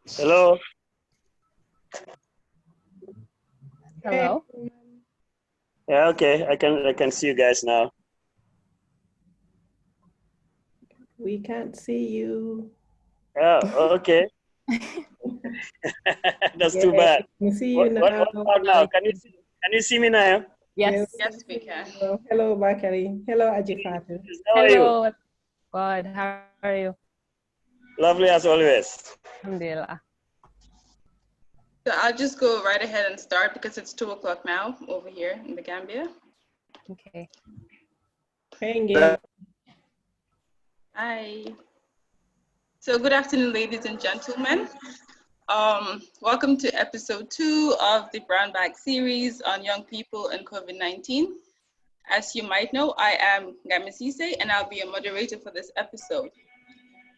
Hello. Hello. Yeah, okay. I can see you guys now. We can't see you. Oh, okay. That's too bad. We see you What, now. what about now? Can you see me now? Yes. Yes, we can. Hello, Bakari. Hello, Ajifatu. How are you? Hello. Good. How are you? Lovely as always. Alhamdulillah. So I'll just go right ahead and start because it's 2 o'clock now over here in the Gambia. Okay. Hey, Hi. So good afternoon, ladies and gentlemen. Welcome to episode 2 of the Brown Bag series on young people and COVID-19. As you might know, I am Gamisise and I'll be a moderator for this episode.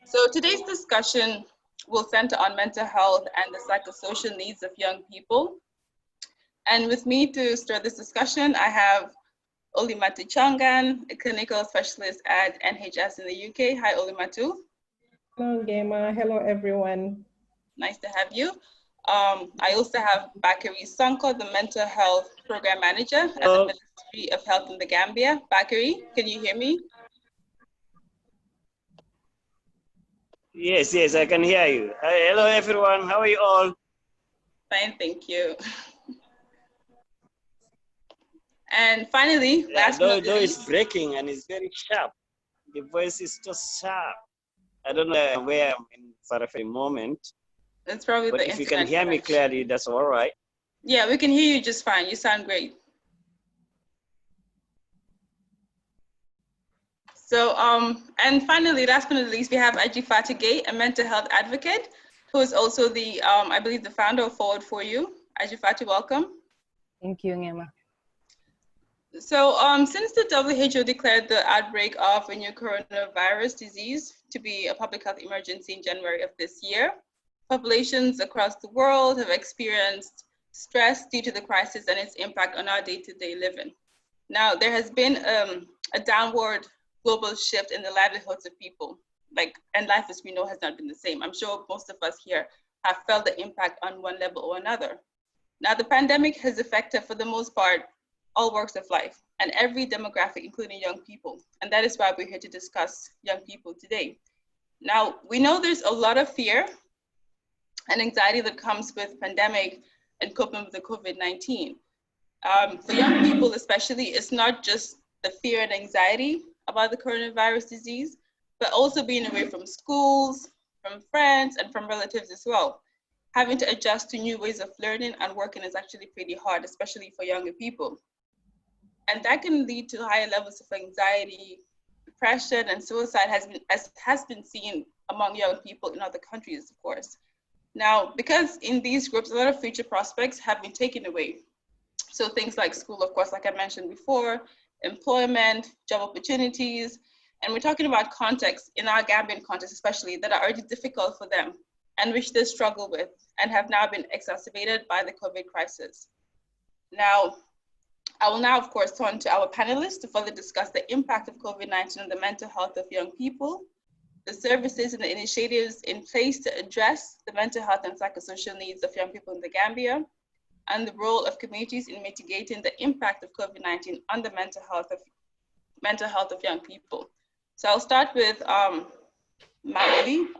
So today's discussion will center on mental health and the psychosocial needs of young people. And with me to start this discussion, I have Olimatu Changan, a clinical specialist at NHS in the UK. Hi, Olimatu. hello, Gema. Hello, everyone. Nice to have you. I also have Bakari Sanko, the mental health program manager at the Ministry of Health in the Gambia. Bakari, can you hear me? Yes, I can hear you. Hello, everyone. How are you all? Fine, thank you. And finally, last but not Though it's least, breaking and it's very sharp. The voice is just sharp. I don't know where I'm in for a moment. it's probably But the if you internet can hear me connection. clearly, that's all right. Yeah, we can hear you just fine. You sound great. So, and finally, last but not least, we have Ajifatu Gay, a mental health advocate, who is also the, I believe, the founder of Forward For You. Ajifatu, welcome. Thank you, Ngema. So, since the WHO declared the outbreak of a new coronavirus disease to be a public health emergency in January of this year, populations across the world have experienced stress due to the crisis and its impact on our day-to-day living. Now, there has been a downward global shift in the livelihoods of people, and life as we know has not been the same. I'm sure most of us here have felt the impact on one level or another. Now, the pandemic has affected, for the most part, all walks of life and every demographic, including young people. And that is why we're here to discuss young people today. Now, we know there's a lot of fear and anxiety that comes with pandemic and coping with the COVID-19. For young people especially, it's not just the fear and anxiety about the coronavirus disease, but also being away from schools, from friends, and from relatives as well. Having to adjust to new ways of learning and working is actually pretty hard, especially for younger people. And that can lead to higher levels of anxiety, depression, and suicide has been seen among young people in other countries, of course. Now, because in these groups, a lot of future prospects have been taken away. So things like school, of course, like I mentioned before, employment, job opportunities, and we're talking about contexts, in our Gambian context especially, that are already difficult for them and which they struggle with and have now been exacerbated by the COVID crisis. Now, I will now, of course, turn to our panelists to further discuss the impact of COVID-19 on the mental health of young people, the services and the initiatives in place to address the mental health and psychosocial needs of young people in the Gambia, and the role of communities in mitigating the impact of COVID-19 on the mental health of young people. So I'll start with Ma'am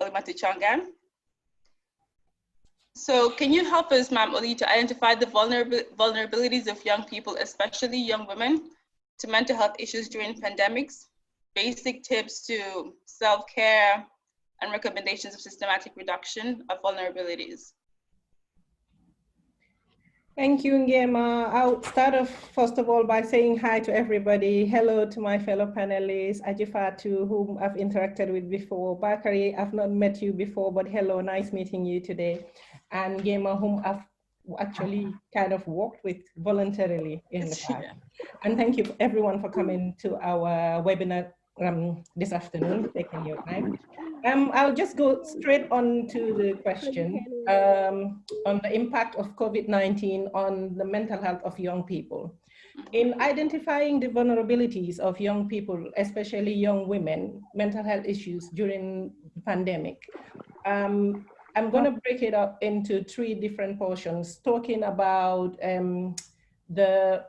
Olimatu Changan. So can you help us, Ma'am Oli, to identify the vulnerabilities of young people, especially young women, to mental health issues during pandemics, basic tips to self-care, and recommendations of systematic reduction of vulnerabilities? Thank you, Ngema. I'll start off, first of all, by saying hi to everybody. Hello to my fellow panelists, Ajifatu, whom I've interacted with before. Bakari, I've not met you before, but hello, nice meeting you today. And Ngema, whom I've actually kind of worked with voluntarily in the past. And thank you everyone for coming to our webinar this afternoon, taking your time. I'll just go straight on to the question on the impact of COVID-19 on the mental health of young people. In identifying the vulnerabilities of young people, especially young women, mental health issues during the pandemic, I'm going to break it up into 3 different portions, talking about the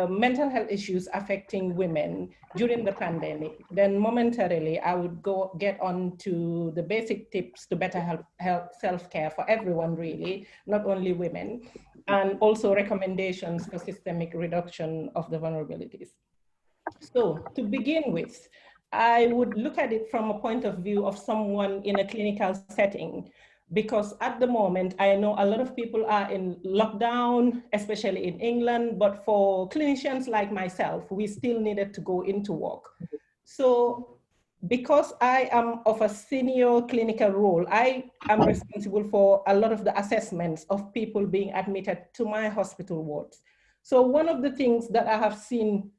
mental health issues affecting women during the pandemic. Then momentarily, I would get on to the basic tips to better help self-care for everyone, really, not only women, and also recommendations for systemic reduction of the vulnerabilities. So to begin with, I would look at it from a point of view of someone in a clinical setting, because at the moment, I know a lot of people are in lockdown, especially in England, but for clinicians like myself, we still needed to go into work. So because I am of a senior clinical role, I am responsible for a lot of the assessments of people being admitted to my hospital wards. So one of the things that I have seen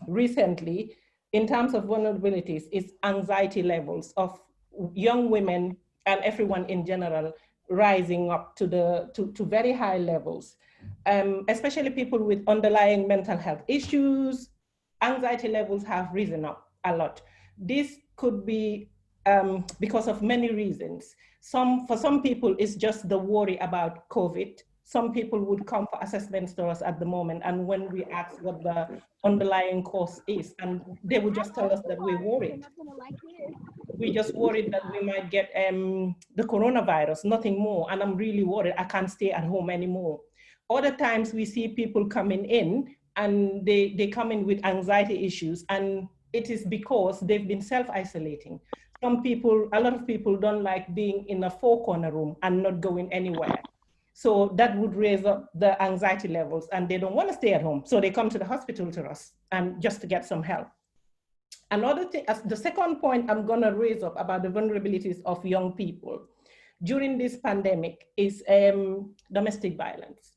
recently in terms of vulnerabilities is anxiety levels of young women and everyone in general rising up to very high levels, especially people with underlying mental health issues. Anxiety levels have risen up a lot. This could be because of many reasons. For some people, it's just the worry about COVID. Some people would come for assessments to us at the moment, and when we ask what the underlying cause is, and they would just tell us that we're worried. We just worried that we might get the coronavirus, nothing more, and I'm really worried, I can't stay at home anymore. Other times we see people coming in and they come in with anxiety issues, and it is because they've been self-isolating. Some people, a lot of people don't like being in a 4-corner room and not going anywhere. So that would raise up the anxiety levels, and they don't want to stay at home. So they come to the hospital to us and just to get some help. Another thing, as the second point I'm going to raise up about the vulnerabilities of young people during this pandemic is domestic violence.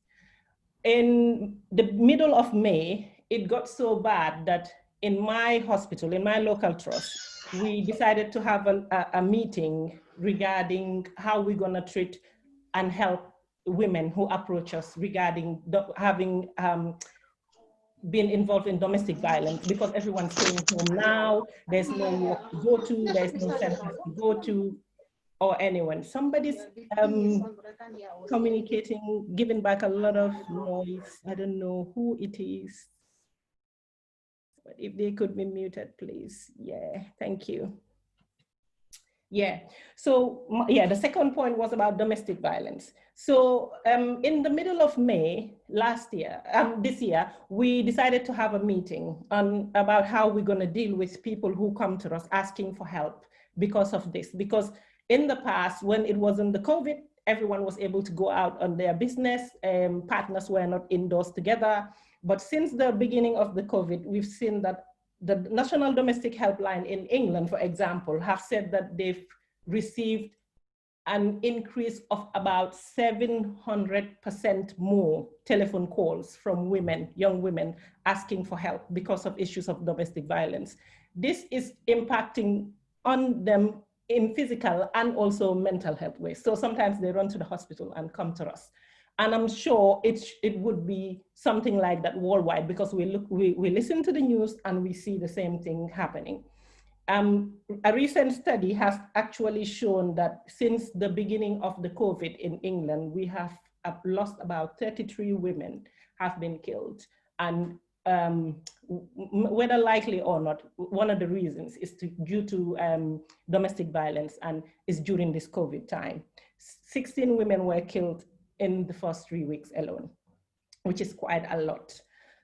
In the middle of May, it got so bad that in my hospital, in my local trust, we decided to have a meeting regarding how we're going to treat and help women who approach us regarding having been involved in domestic violence, because everyone's staying home now, there's no work to go to, there's no centers to go to, or anyone. Somebody's communicating, giving back a lot of noise. I don't know who it is, but if they could be muted, please. Yeah, thank you. Yeah, so yeah, the second point was about domestic violence. So in the middle of May this year, we decided to have a meeting on about how we're going to deal with people who come to us asking for help because of this. Because in the past, when it wasn't the COVID, everyone was able to go out on their business, partners were not indoors together. But since the beginning of the COVID, we've seen that the National Domestic Helpline in England, for example, have said that they've received an increase of about 700% more telephone calls from women, young women, asking for help because of issues of domestic violence. This is impacting on them in physical and also mental health ways. So sometimes they run to the hospital and come to us. And I'm sure it would be something like that worldwide, because we listen to the news and we see the same thing happening. A recent study has actually shown that since the beginning of the COVID in England, we have lost about 33 women have been killed. And whether likely or not, one of the reasons is due to domestic violence, and is during this COVID time. 16 women were killed in the first 3 weeks alone, which is quite a lot.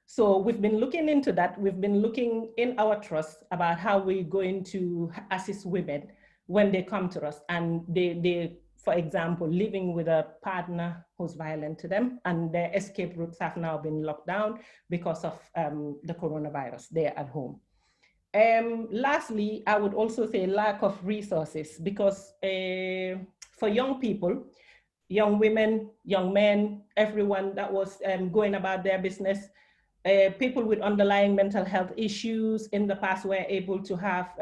So we've been looking into that. We've been looking in our trust about how we're going to assist women when they come to us and they, for example, living with a partner who's violent to them, and their escape routes have now been locked down because of the coronavirus. They're at home. Lastly, I would also say lack of resources, because for young people, young women, young men, everyone that was going about their business, people with underlying mental health issues in the past were able to have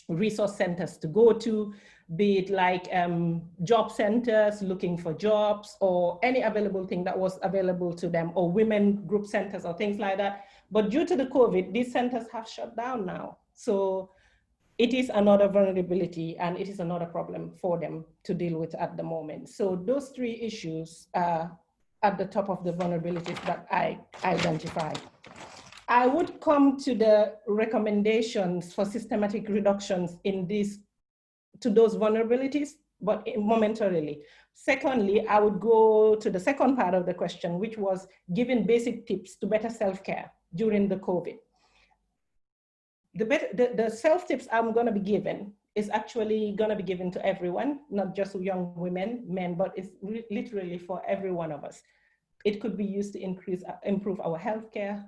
resource centers to go to, be it like job centers, looking for jobs, or any available thing that was available to them, or women group centers or things like that. But due to the COVID, these centers have shut down now. So it is another vulnerability and it is another problem for them to deal with at the moment. So those three issues are at the top of the vulnerabilities that I identify. I would come to the recommendations for systematic reductions in to those vulnerabilities, but momentarily. Secondly, I would go to the second part of the question, which was giving basic tips to better self-care during the COVID. The self-tips I'm gonna be given is actually gonna be given to everyone, not just young women, men, but it's literally for every one of us. It could be used to improve our healthcare,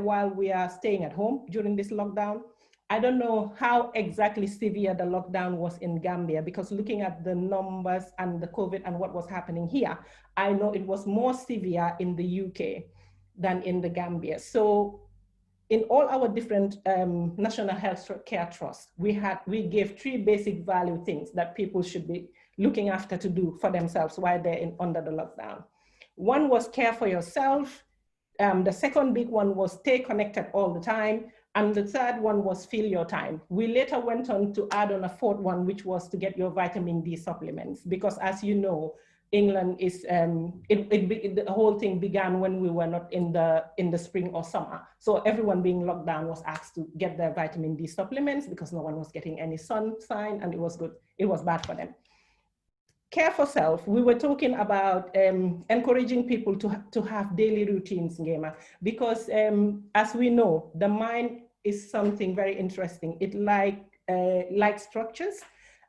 while we are staying at home during this lockdown. I don't know how exactly severe the lockdown was in Gambia, because looking at the numbers and the COVID and what was happening here, I know it was more severe in the UK than in the Gambia. So in all our different national health care trusts, we gave 3 basic value things that people should be looking after to do for themselves while they're under the lockdown. One was care for yourself. The second big one was stay connected all the time. And the third one was fill your time. We later went on to add on a fourth one, which was to get your vitamin D supplements, because as you know, England is, the whole thing began when we were not in the spring or summer. So everyone being locked down was asked to get their vitamin D supplements because no one was getting any sunshine, and it was good. It was bad for them. Care for self, we were talking about encouraging people to have daily routines, Ngema, because as we know, the mind is something very interesting. It likes structures.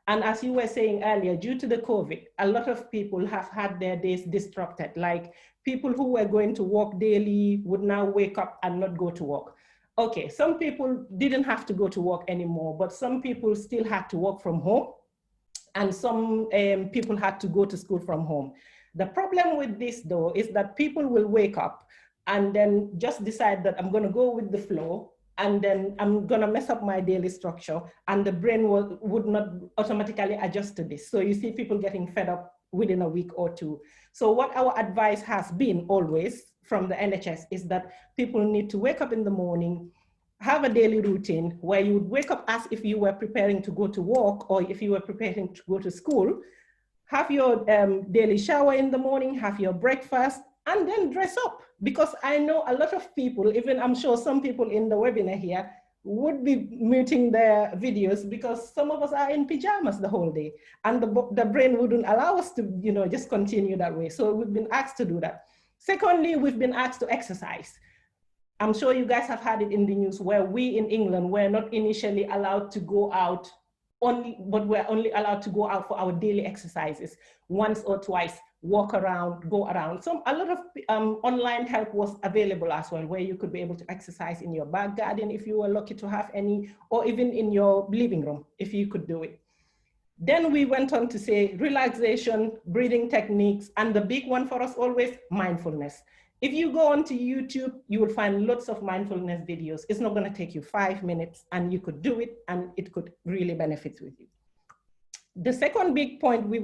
And as you were saying earlier, due to the COVID, a lot of people have had their days disrupted. Like people who were going to work daily would now wake up and not go to work. Okay, some people didn't have to go to work anymore, but some people still had to work from home. And some people had to go to school from home. The problem with this though, is that people will wake up and then just decide that I'm gonna go with the flow, and then I'm gonna mess up my daily structure, and the brain would not automatically adjust to this. So you see people getting fed up within a week or two. So what our advice has been always from the NHS is that people need to wake up in the morning, have a daily routine where you would wake up as if you were preparing to go to work or if you were preparing to go to school, have your daily shower in the morning, have your breakfast, and then dress up. Because I know a lot of people, even I'm sure some people in the webinar here, would be muting their videos because some of us are in pajamas the whole day, and the brain wouldn't allow us to, you know, just continue that way. So we've been asked to do that. Secondly, we've been asked to exercise. I'm sure you guys have had it in the news where we in England were not initially allowed to go out but we're only allowed to go out for our daily exercises once or twice, walk around, go around. So a lot of online help was available as well, where you could be able to exercise in your back garden if you were lucky to have any, or even in your living room if you could do it. Then we went on to say relaxation, breathing techniques, and the big one for us always, mindfulness. If you go onto YouTube, you will find lots of mindfulness videos. It's not going to take you 5 minutes, and you could do it, and it could really benefit with you. The second big point we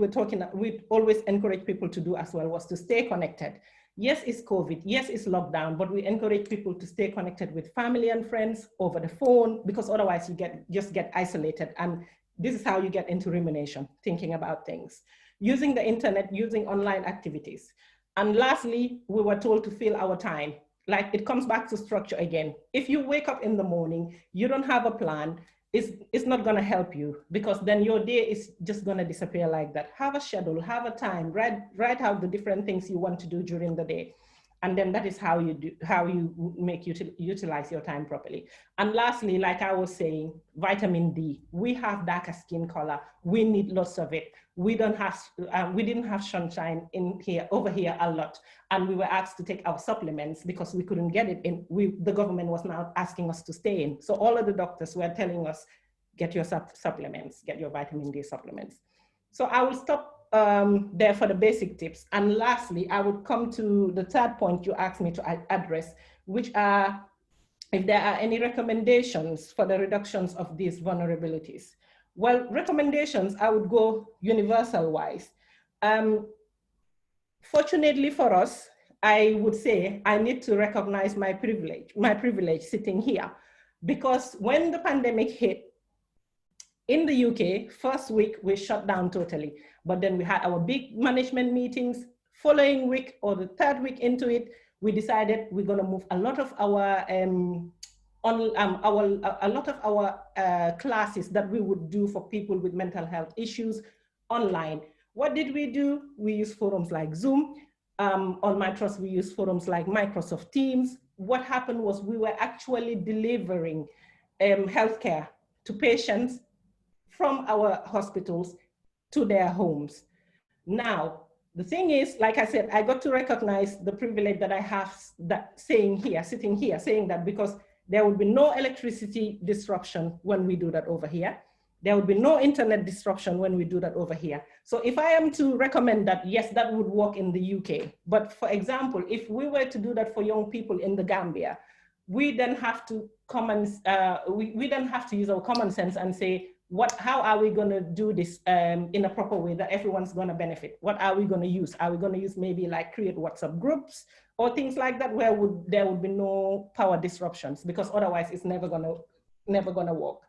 always encourage people to do as well was to stay connected. Yes, it's COVID. Yes, it's lockdown, but we encourage people to stay connected with family and friends over the phone, because otherwise you just get isolated. And this is how you get into rumination, thinking about things. Using the internet, using online activities. And lastly, we were told to fill our time. Like, it comes back to structure again. If you wake up in the morning, you don't have a plan, it's not gonna help you, because then your day is just gonna disappear like that. Have a schedule, have a time, write out the different things you want to do during the day. And then that is how you utilize your time properly. And lastly, like I was saying, vitamin D. We have darker skin color. We need lots of it. We didn't have sunshine over here a lot. And we were asked to take our supplements because we couldn't get it in. The government was now asking us to stay in. So all of the doctors were telling us, get your supplements, get your vitamin D supplements. So I will stop there for the basic tips. And lastly, I would come to the third point you asked me to address, which are if there are any recommendations for the reductions of these vulnerabilities. Well, recommendations, I would go universal wise. Fortunately for us, I would say I need to recognize my privilege sitting here. Because when the pandemic hit, in the UK, first week we shut down totally, but then we had our big management meetings. Following week or the third week into it, we decided we're going to move a lot of our classes that we would do for people with mental health issues online. What did we do? We use forums like Zoom. On My Trust, we use forums like Microsoft Teams. What happened was we were actually delivering healthcare to patients from our hospitals to their homes. Now, the thing is, like I said, I got to recognize the privilege that I have sitting here, saying that, because there would be no electricity disruption when we do that over here. There would be no internet disruption when we do that over here. So if I am to recommend that, yes, that would work in the UK. But for example, if we were to do that for young people in the Gambia, we then have to we then have to use our common sense and say, how are we going to do this in a proper way that everyone's going to benefit? What are we going to use? Are we going to use maybe like create WhatsApp groups or things like that, where there would be no power disruptions, because otherwise it's never going to work.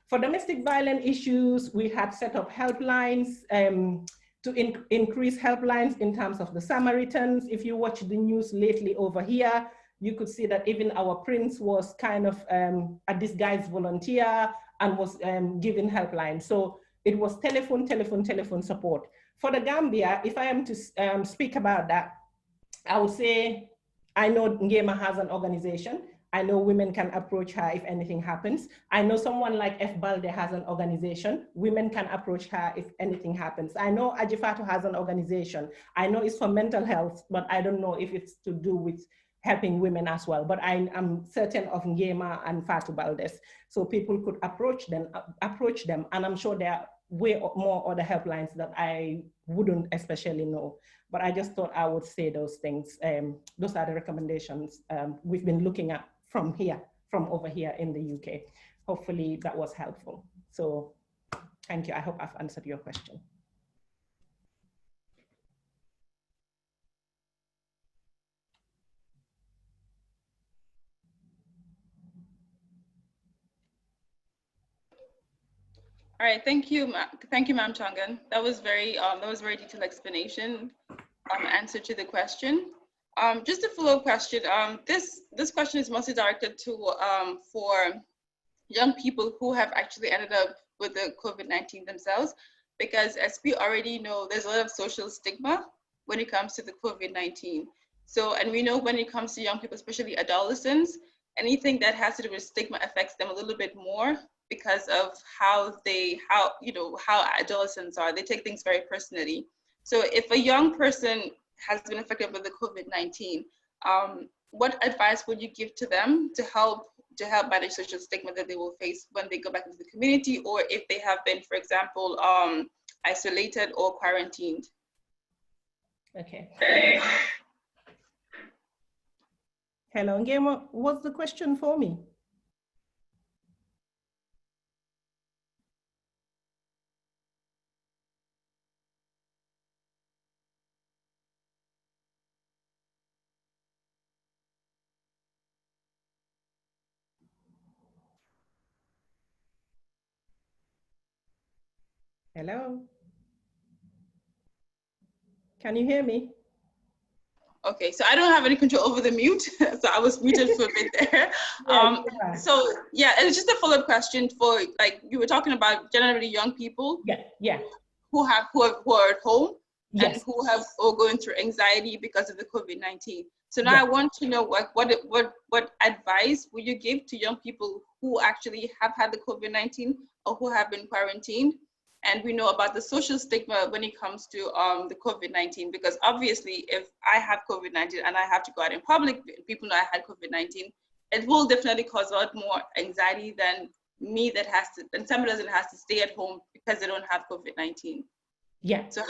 For domestic violence issues, we had set up helplines to increase helplines in terms of the Samaritans. If you watch the news lately over here, you could see that even our prince was kind of a disguised volunteer and was giving helplines. So it was telephone support. For the Gambia, if I am to speak about that, I would say, I know Ngema has an organization. I know women can approach her if anything happens. I know someone like F. Balde has an organization. Women can approach her if anything happens. I know Ajifatu has an organization. I know it's for mental health, but I don't know if it's to do with helping women as well. But I am certain of Ngema and Fatu Baldes. So people could approach them. And I'm sure there are way more other helplines that I wouldn't especially know. But I just thought I would say those things. Those are the recommendations we've been looking at from over here in the UK. Hopefully that was helpful. So thank you. I hope I've answered your question. All right, thank you, Ma'am Changan. That was very detailed explanation, answer to the question. Just a follow-up question. This question is mostly directed to for young people who have actually ended up with the COVID-19 themselves, because as we already know, there's a lot of social stigma when it comes to the COVID-19. So, and we know when it comes to young people, especially adolescents, anything that has to do with stigma affects them a little bit more, because of how adolescents are. They take things very personally. So if a young person has been affected with the COVID-19, what advice would you give to them to help manage social stigma that they will face when they go back into the community, or if they have been, for example, isolated or quarantined? Okay. Hello, Ngema, what's the question for me? Hello? Can you hear me? Okay, so I don't have any control over the mute, so I was muted for a bit there. So yeah, it's just a follow-up question for, like, you were talking about generally young people. Yeah. Who are at home, yes, and who are going through anxiety because of the COVID-19. So now I want to know what advice would you give to young people who actually have had the COVID-19 or who have been quarantined? And we know about the social stigma when it comes to the COVID-19, because obviously if I have COVID-19 and I have to go out in public, people know I had COVID-19, it will definitely cause a lot more anxiety than me and somebody doesn't have to stay at home because they don't have COVID-19. Yeah. So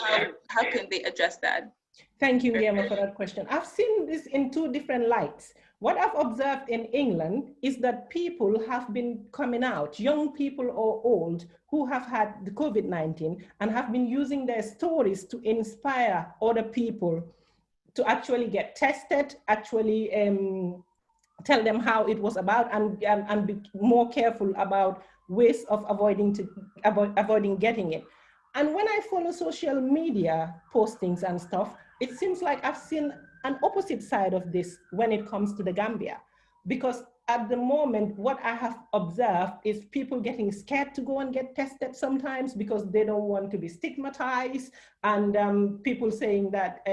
how can they address that? Thank you, Ngema, for that question. I've seen this in two different lights. What I've observed in England is that people have been coming out, young people or old, who have had the COVID-19 and have been using their stories to inspire other people to actually get tested, actually tell them how it was about, and be more careful about ways of avoiding getting it. And when I follow social media postings and stuff, it seems like I've seen an opposite side of this when it comes to the Gambia. Because at the moment, what I have observed is people getting scared to go and get tested sometimes because they don't want to be stigmatized. And people saying that,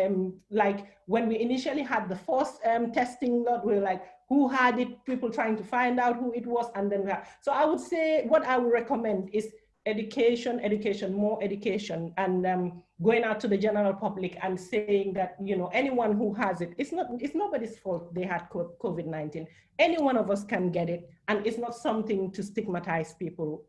like when we initially had the first testing lot, we were like, who had it? People trying to find out who it was. And then, so I would say what I would recommend is education, more education, and going out to the general public and saying that, you know, anyone who has it, it's nobody's fault they had COVID-19. Any one of us can get it, and it's not something to stigmatize people,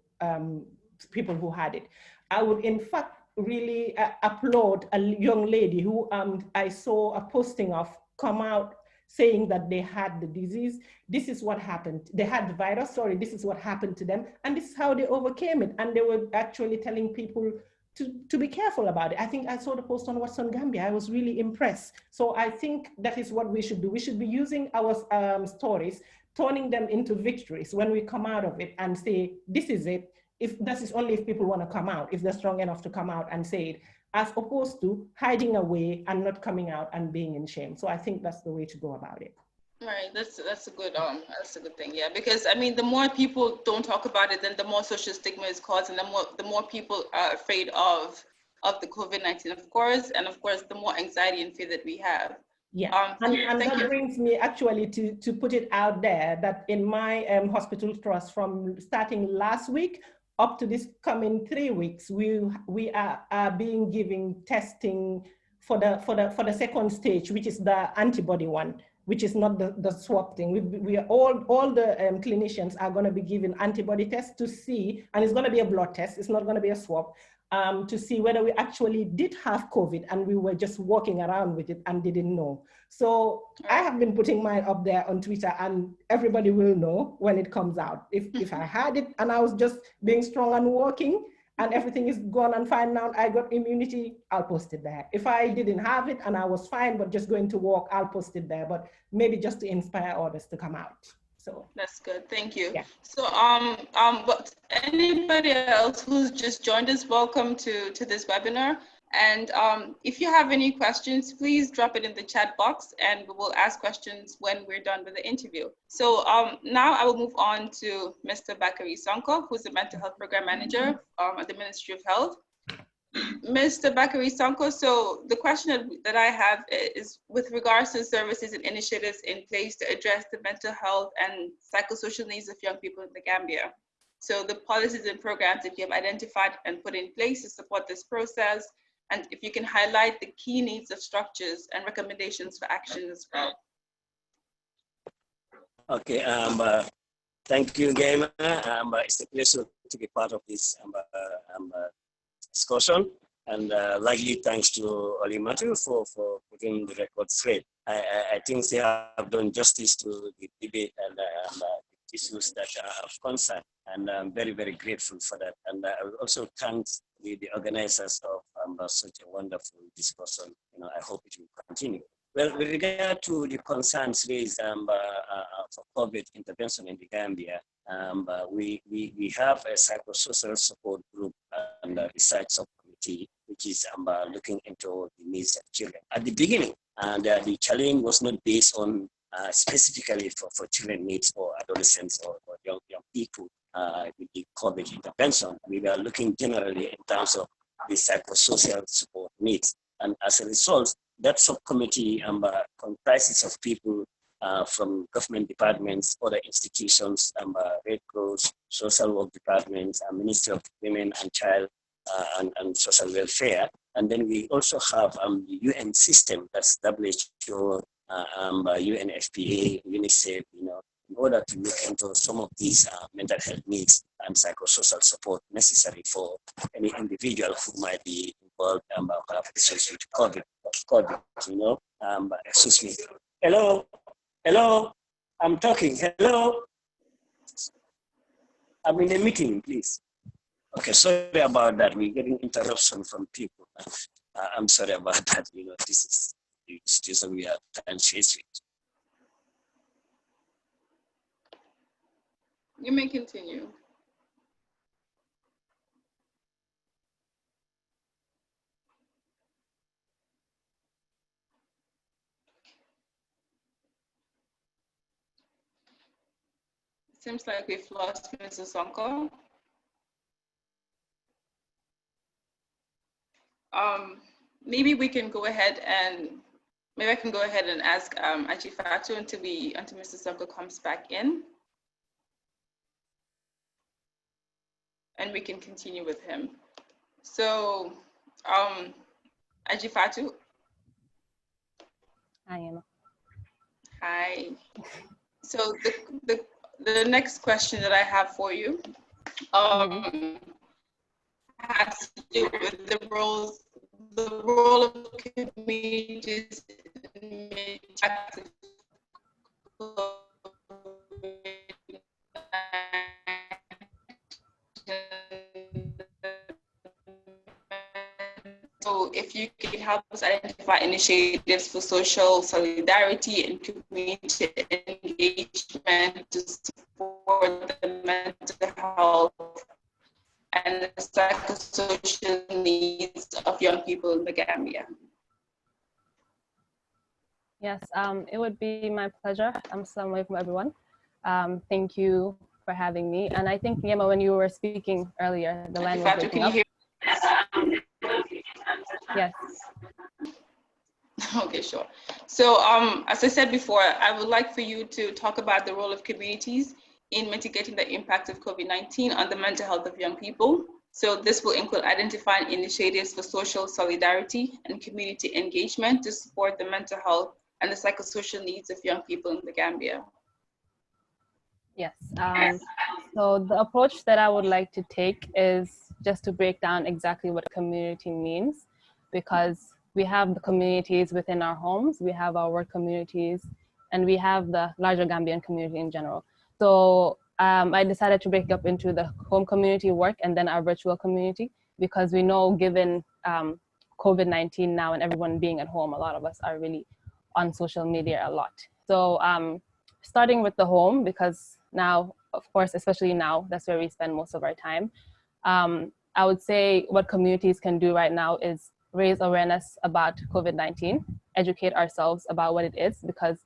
people who had it. I would, in fact, really applaud a young lady who I saw a posting of come out saying that they had the disease. This is what happened. They had the virus, sorry, this is what happened to them. And this is how they overcame it. And they were actually telling people to be careful about it. I think I saw the post on What's on Gambia. I was really impressed. So I think that is what we should do. We should be using our stories, turning them into victories when we come out of it and say, this is it. If this is only if people want to come out, if they're strong enough to come out and say it, as opposed to hiding away and not coming out and being in shame. So I think that's the way to go about it. Right, that's a good thing, yeah. Because I mean, the more people don't talk about it, then the more social stigma is caused, and the more people are afraid of the COVID-19, of course, and of course, the more anxiety and fear that we have. Yeah, and that brings me actually to put it out there that in my hospital trust, from starting last week up to this coming 3 weeks, we are being given testing for the second stage, which is the antibody one, which is not the swab thing. We are all the clinicians are going to be given antibody tests to see, and it's going to be a blood test. It's not going to be a swab. To see whether we actually did have COVID and we were just walking around with it and didn't know. So I have been putting mine up there on Twitter, and everybody will know when it comes out. If I had it and I was just being strong and walking and everything is gone and fine now, I got immunity, I'll post it there. If I didn't have it and I was fine but just going to walk, I'll post it there, but maybe just to inspire others to come out. So that's good, thank you. Yeah. So but anybody else who's just joined us, welcome to this webinar. And if you have any questions, please drop it in the chat box and we will ask questions when we're done with the interview. So now I will move on to Mr. Bakari Sonko, who's the Mental Health Program Manager at the Ministry of Health. Mr. Bakari Sonko, so the question that I have is with regards to services and initiatives in place to address the mental health and psychosocial needs of young people in the Gambia. So the policies and programs that you have identified and put in place to support this process, and if you can highlight the key needs of structures and recommendations for action as well. Okay, thank you, Gamer. It's a pleasure to be part of this discussion, and likely thanks to Oli Matthew for putting the record straight. I think they have done justice to the debate and issues that are of concern, and I'm very, very grateful for that. And I will also thank the organizers of such a wonderful discussion. You know, I hope it will continue. Well, with regard to the concerns raised for COVID intervention in the Gambia, we have a psychosocial support group and a research subcommittee, which is looking into the needs of children. At the beginning, and the challenge was not based on specifically for children needs or adolescents or young people with the COVID intervention. We were looking generally in terms of the psychosocial support needs. And as a result, that subcommittee comprises of people from government departments, other institutions, Red Cross, social work departments, Ministry of Women and Child and Social Welfare. And then we also have the UN system, that's WHO, UNFPA, UNICEF, you know, in order to look into some of these mental health needs and psychosocial support necessary for any individual who might be involved or have issues with COVID, you know. Excuse me. Hello, I'm talking, hello. I'm in a meeting, please. Okay, sorry about that. We're getting interruption from people. I'm sorry about that. You know, this is the situation we are faced with. You may continue. Seems like we've lost Mr. Sonko. Maybe we can go ahead and maybe I can go ahead and ask Ajifatu until Mr. Sonko comes back in, and we can continue with him. So, Ajifatu. Hi, Emma. Hi. So the next question that I have for you has to do with the role of communities in so if you could help us identify initiatives for social solidarity and community engagement to support the mental health and the psychosocial needs of young people in the Gambia. Yes, it would be my pleasure. Assalamu alaikum, everyone. Thank you for having me. And I think, Yema, when you were speaking earlier, the line was breaking up. Yes. Okay, sure. So as I said before, I would like for you to talk about the role of communities in mitigating the impact of COVID-19 on the mental health of young people. So this will include identifying initiatives for social solidarity and community engagement to support the mental health and the psychosocial needs of young people in the Gambia. Yes. So the approach that I would like to take is just to break down exactly what community means, because we have the communities within our homes, we have our work communities, and we have the larger Gambian community in general. So I decided to break up into the home community work and then our virtual community, because we know given COVID-19 now and everyone being at home, a lot of us are really on social media a lot. So starting with the home, because now, of course, especially now, that's where we spend most of our time. I would say what communities can do right now is raise awareness about COVID-19, educate ourselves about what it is, because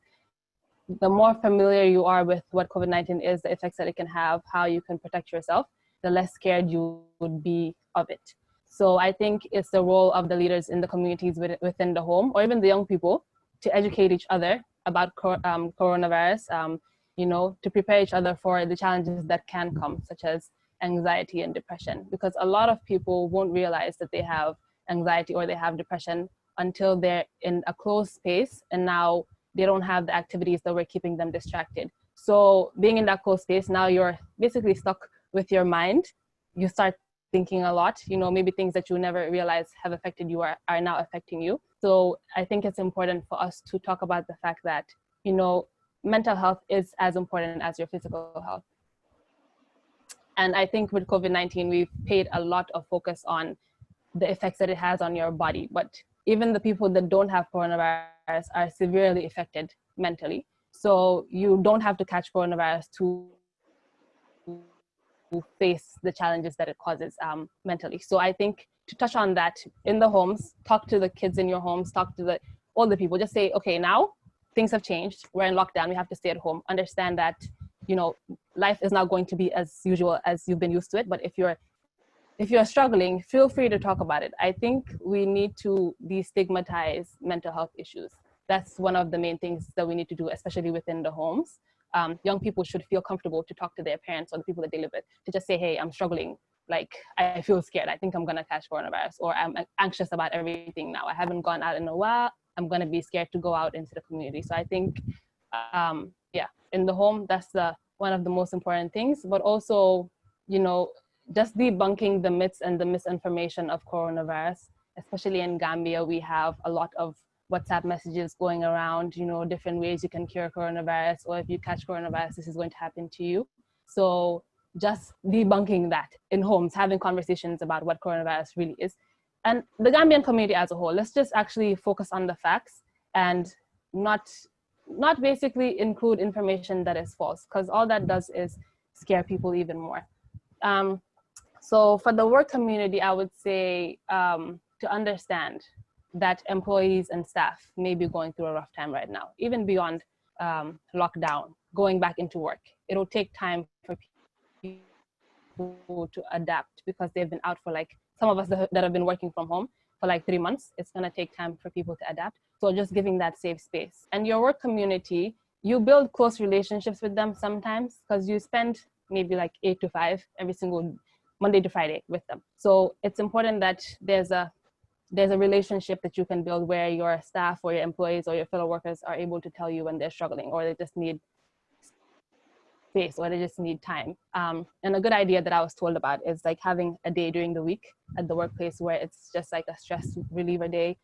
the more familiar you are with what COVID-19 is, the effects that it can have, how you can protect yourself, the less scared you would be of it. So I think it's the role of the leaders in the communities within the home, or even the young people, to educate each other about coronavirus, to prepare each other for the challenges that can come, such as anxiety and depression, because a lot of people won't realize that they have anxiety or they have depression until they're in a closed space and now they don't have the activities that were keeping them distracted. So being in that closed space, now you're basically stuck with your mind. You start thinking a lot, maybe things that you never realized have affected you are now affecting you. So I think it's important for us to talk about the fact that, mental health is as important as your physical health. And I think with COVID-19, we've paid a lot of focus on the effects that it has on your body. But even the people that don't have coronavirus are severely affected mentally. So you don't have to catch coronavirus to face the challenges that it causes mentally. So I think to touch on that, in the homes, talk to the kids in your homes, talk to the older people, just say, okay, now things have changed. We're in lockdown, we have to stay at home. Understand that, life is not going to be as usual as you've been used to it. But if you're struggling, feel free to talk about it. I think we need to destigmatize mental health issues. That's one of the main things that we need to do, especially within the homes. Young people should feel comfortable to talk to their parents or the people that they live with, to just say, hey, I'm struggling. Like, I feel scared. I think I'm going to catch coronavirus, or I'm anxious about everything now. I haven't gone out in a while. I'm going to be scared to go out into the community. So I think, in the home, that's one of the most important things. But also, just debunking the myths and the misinformation of coronavirus. Especially in Gambia, we have a lot of WhatsApp messages going around, different ways you can cure coronavirus, or if you catch coronavirus, this is going to happen to you. So just debunking that in homes, having conversations about what coronavirus really is. And the Gambian community as a whole, let's just actually focus on the facts and not basically include information that is false, because all that does is scare people even more. So for the work community, I would say to understand that employees and staff may be going through a rough time right now, even beyond lockdown, going back into work. It'll take time for people to adapt because they've been out for like, some of us that have been working from home for like 3 months, it's gonna take time for people to adapt. So just giving that safe space. And your work community, you build close relationships with them sometimes because you spend maybe like 8 to 5 every single Monday to Friday with them. So it's important that there's a relationship that you can build where your staff or your employees or your fellow workers are able to tell you when they're struggling or they just need space or they just need time. And a good idea that I was told about is like having a day during the week at the workplace where it's just like a stress reliever day.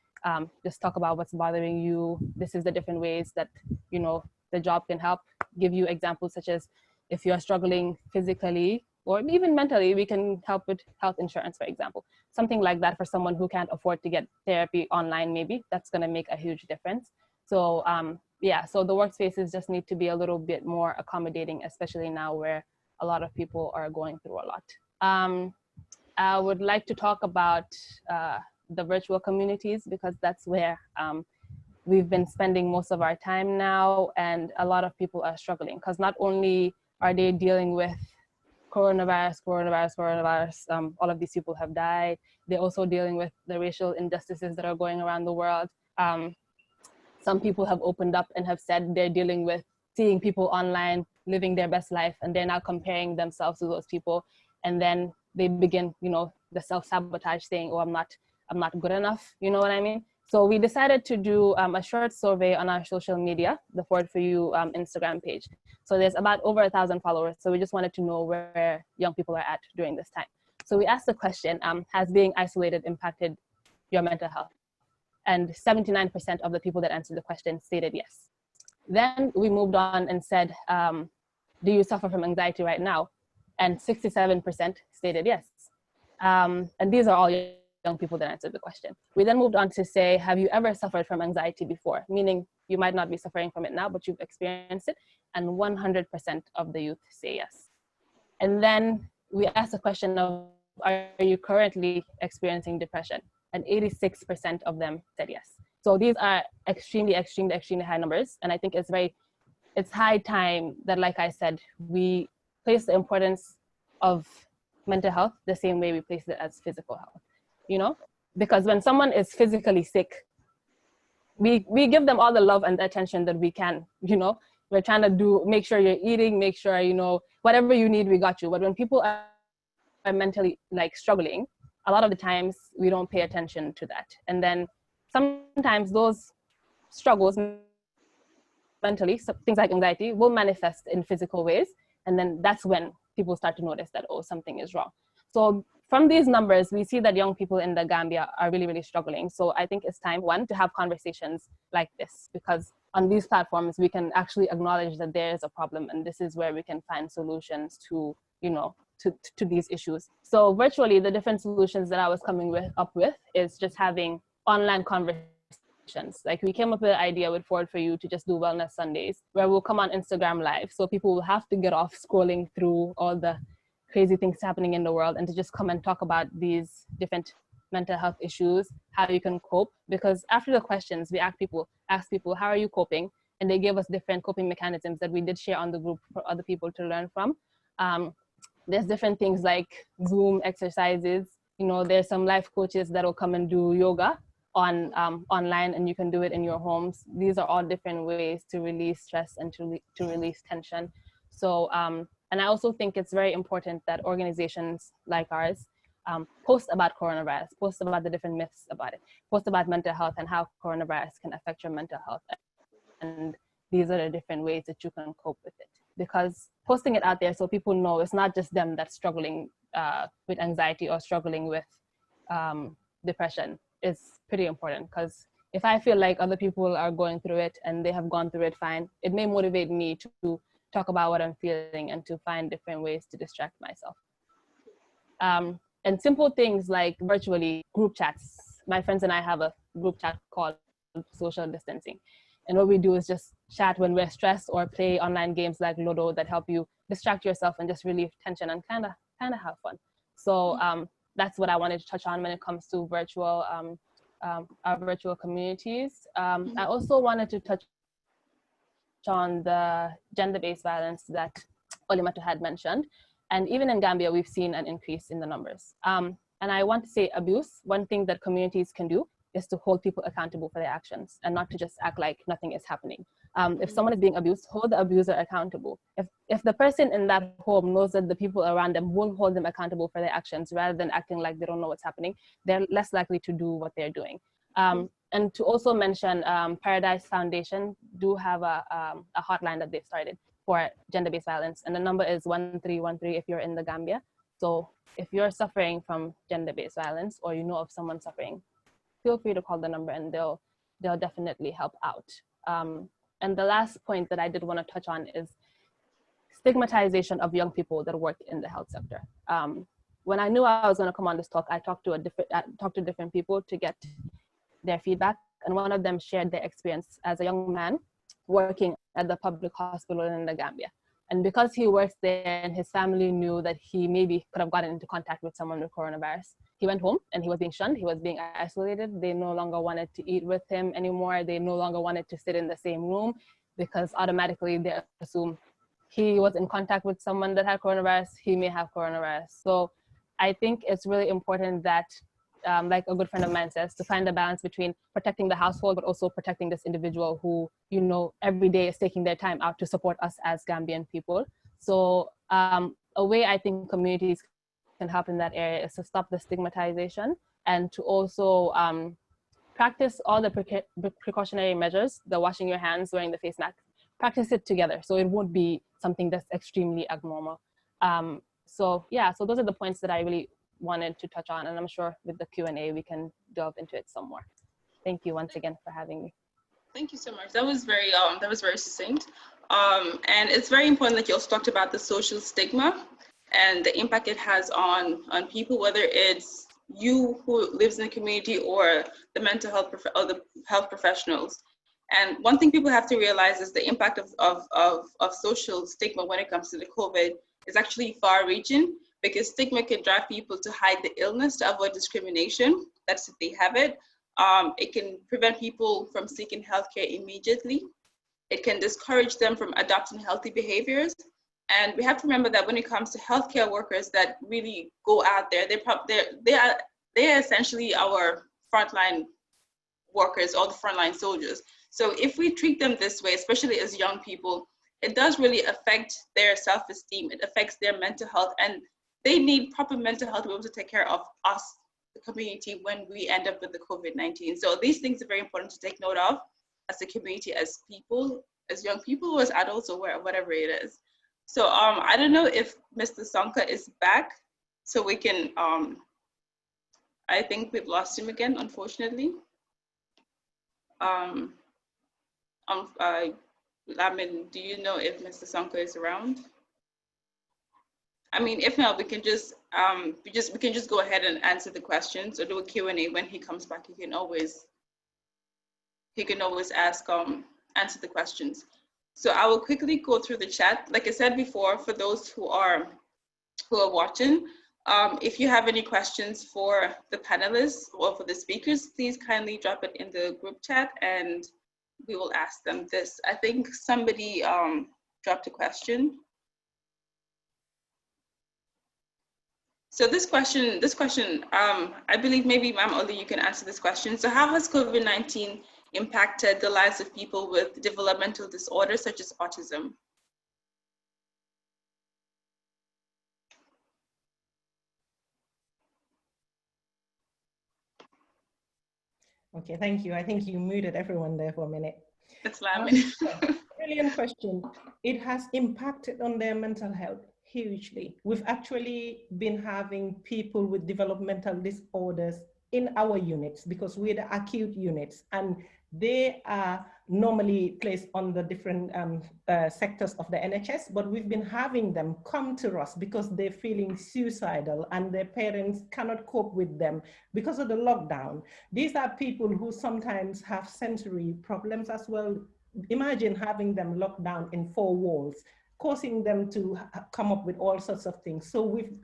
Just talk about what's bothering you. This is the different ways that, you know, the job can help. Give you examples such as if you're struggling physically or even mentally, we can help with health insurance, for example. Something like that for someone who can't afford to get therapy online, maybe that's gonna make a huge difference. So yeah, so the workspaces just need to be a little bit more accommodating, especially now where a lot of people are going through a lot. I would like to talk about the virtual communities because that's where we've been spending most of our time now, and a lot of people are struggling because not only are they dealing with coronavirus, all of these people have died. They're also dealing with the racial injustices that are going around the world. Some people have opened up and have said they're dealing with seeing people online living their best life, and they're now comparing themselves to those people, and then they begin, you know, the self-sabotage, saying, oh, I'm not good enough, you know what I mean? So we decided to do a short survey on our social media, the Forward for You Instagram page. So there's about over 1,000 followers. So we just wanted to know where young people are at during this time. So we asked the question, has being isolated impacted your mental health? And 79% of the people that answered the question stated yes. Then we moved on and said, do you suffer from anxiety right now? And 67% stated yes. And these are all young people that answered the question. We then moved on to say, have you ever suffered from anxiety before? Meaning you might not be suffering from it now, but you've experienced it. And 100% of the youth say yes. And then we asked the question of, are you currently experiencing depression? And 86% of them said yes. So these are extremely high numbers. And I think it's high time that, like I said, we place the importance of mental health the same way we place it as physical health, you know? Because when someone is physically sick, we give them all the love and attention that we can, you know? We're trying to make sure you're eating, make sure, you know, whatever you need, we got you. But when people are mentally like struggling, a lot of the times we don't pay attention to that. And then sometimes those struggles mentally, so things like anxiety, will manifest in physical ways. And then that's when people start to notice that, oh, something is wrong. So from these numbers, we see that young people in the Gambia are really struggling. So I think it's time, one, to have conversations like this, because on these platforms, we can actually acknowledge that there is a problem, and this is where we can find solutions to, you know, to these issues. So virtually, the different solutions that I was coming up with is just having online conversations. Like we came up with an idea with Forward for You to just do Wellness Sundays, where we'll come on Instagram Live. So people will have to get off scrolling through all the crazy things happening in the world and to just come and talk about these different mental health issues, how you can cope. Because after the questions, we ask people, how are you coping? And they gave us different coping mechanisms that we did share on the group for other people to learn from. There's different things like Zoom exercises. You know, there's some life coaches that will come and do yoga online, and you can do it in your homes. These are all different ways to release stress and to release tension. So, and I also think it's very important that organizations like ours post about coronavirus, post about the different myths about it, post about mental health and how coronavirus can affect your mental health. And these are the different ways that you can cope with it. Because posting it out there so people know it's not just them that's struggling with anxiety or struggling with depression is pretty important. Because if I feel like other people are going through it and they have gone through it fine, it may motivate me to talk about what I'm feeling and to find different ways to distract myself. And simple things like virtually group chats. My friends and I have a group chat called social distancing. And what we do is just chat when we're stressed or play online games like Ludo that help you distract yourself and just relieve tension and kind of have fun. So that's what I wanted to touch on when it comes to virtual our virtual communities. I also wanted to touch on the gender-based violence that Olimatu had mentioned. And even in Gambia, we've seen an increase in the numbers. And I want to say abuse, one thing that communities can do is to hold people accountable for their actions and not to just act like nothing is happening. If someone is being abused, hold the abuser accountable. If the person in that home knows that the people around them won't hold them accountable for their actions, rather than acting like they don't know what's happening, they're less likely to do what they're doing. And to also mention, Paradise Foundation do have a hotline that they've started for gender-based violence, and the number is 1313 if you're in the Gambia. So if you're suffering from gender-based violence or you know of someone suffering, feel free to call the number and they'll definitely help out. And the last point that I did want to touch on is stigmatization of young people that work in the health sector. When I knew I was going to come on this talk, I talked to different people to get their feedback, and one of them shared their experience as a young man working at the public hospital in the Gambia. And because he works there and his family knew that he maybe could have gotten into contact with someone with coronavirus, he went home and he was being shunned, he was being isolated. They no longer wanted to eat with him anymore. They no longer wanted to sit in the same room because automatically they assume he was in contact with someone that had coronavirus, he may have coronavirus. So I think it's really important that, like a good friend of mine says, to find a balance between protecting the household, but also protecting this individual who, you know, every day is taking their time out to support us as Gambian people. So a way I think communities can help in that area is to stop the stigmatization and to also practice all the precautionary measures, the washing your hands, wearing the face mask, practice it together so it won't be something that's extremely abnormal. So yeah, so those are the points that I really wanted to touch on, and I'm sure with the Q&A we can delve into it some more. Thank you once again for having me. Thank you so much. That was very succinct. And it's very important that you also talked about the social stigma and the impact it has on people, whether it's you who lives in the community or the mental health or the health professionals. And one thing people have to realize is the impact of social stigma when it comes to the COVID is actually far-reaching, because stigma can drive people to hide the illness to avoid discrimination. That's if they have it. It can prevent people from seeking healthcare immediately. It can discourage them from adopting healthy behaviors. And we have to remember that when it comes to healthcare workers that really go out there, they are essentially our frontline workers or the frontline soldiers. So if we treat them this way, especially as young people, it does really affect their self-esteem. It affects their mental health, and they need proper mental health to be able to take care of us, the community, when we end up with the COVID-19. So these things are very important to take note of as a community, as people, as young people, as adults, or whatever it is. So I don't know if Mr. Sonka is back, so we can, I think we've lost him again, unfortunately. Lamin, do you know if Mr. Sonka is around? I mean, if not, we can just go ahead and answer the questions or do a Q&A when he comes back. He can always ask answer the questions. So I will quickly go through the chat. Like I said before, for those who are watching, if you have any questions for the panelists or for the speakers, please kindly drop it in the group chat and we will ask them this. I think somebody dropped a question. So this question, I believe maybe Ma'am Oli, you can answer this question. So how has COVID-19 impacted the lives of people with developmental disorders such as autism? Okay, thank you. I think you muted everyone there for a minute. That's Lamin. Brilliant question. It has impacted on their mental health hugely. We've actually been having people with developmental disorders in our units because we're the acute units, and they are normally placed on the different sectors of the NHS, but we've been having them come to us because they're feeling suicidal and their parents cannot cope with them because of the lockdown. These are people who sometimes have sensory problems as well. Imagine having them locked down in 4 walls, causing them to come up with all sorts of things. So we've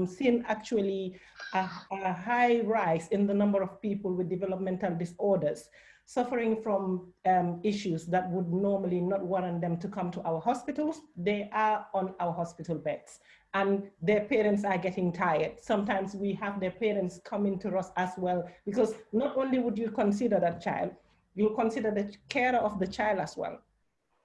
seen actually a high rise in the number of people with developmental disorders suffering from issues that would normally not warrant them to come to our hospitals. They are on our hospital beds and their parents are getting tired. Sometimes we have their parents coming to us as well, because not only would you consider that child, you'll consider the carer of the child as well.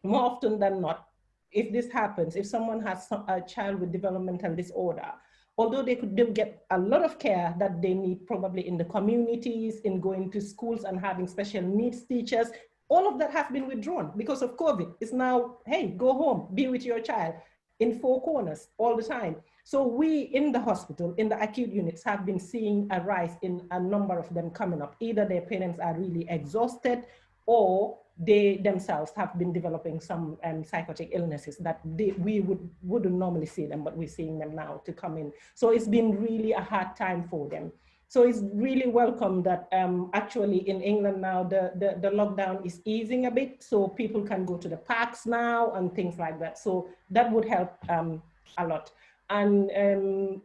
More often than not, if this happens, if someone has a child with developmental disorder, although they'll get a lot of care that they need probably in the communities, in going to schools and having special needs teachers, all of that has been withdrawn because of COVID. It's now, hey, go home, be with your child in 4 corners all the time. So we in the hospital, in the acute units, have been seeing a rise in a number of them coming up. Either their parents are really exhausted or they themselves have been developing some psychotic illnesses that we wouldn't normally see them, but we're seeing them now to come in. So it's been really a hard time for them. So it's really welcome that actually in England now, the lockdown is easing a bit, so people can go to the parks now and things like that. So that would help a lot. And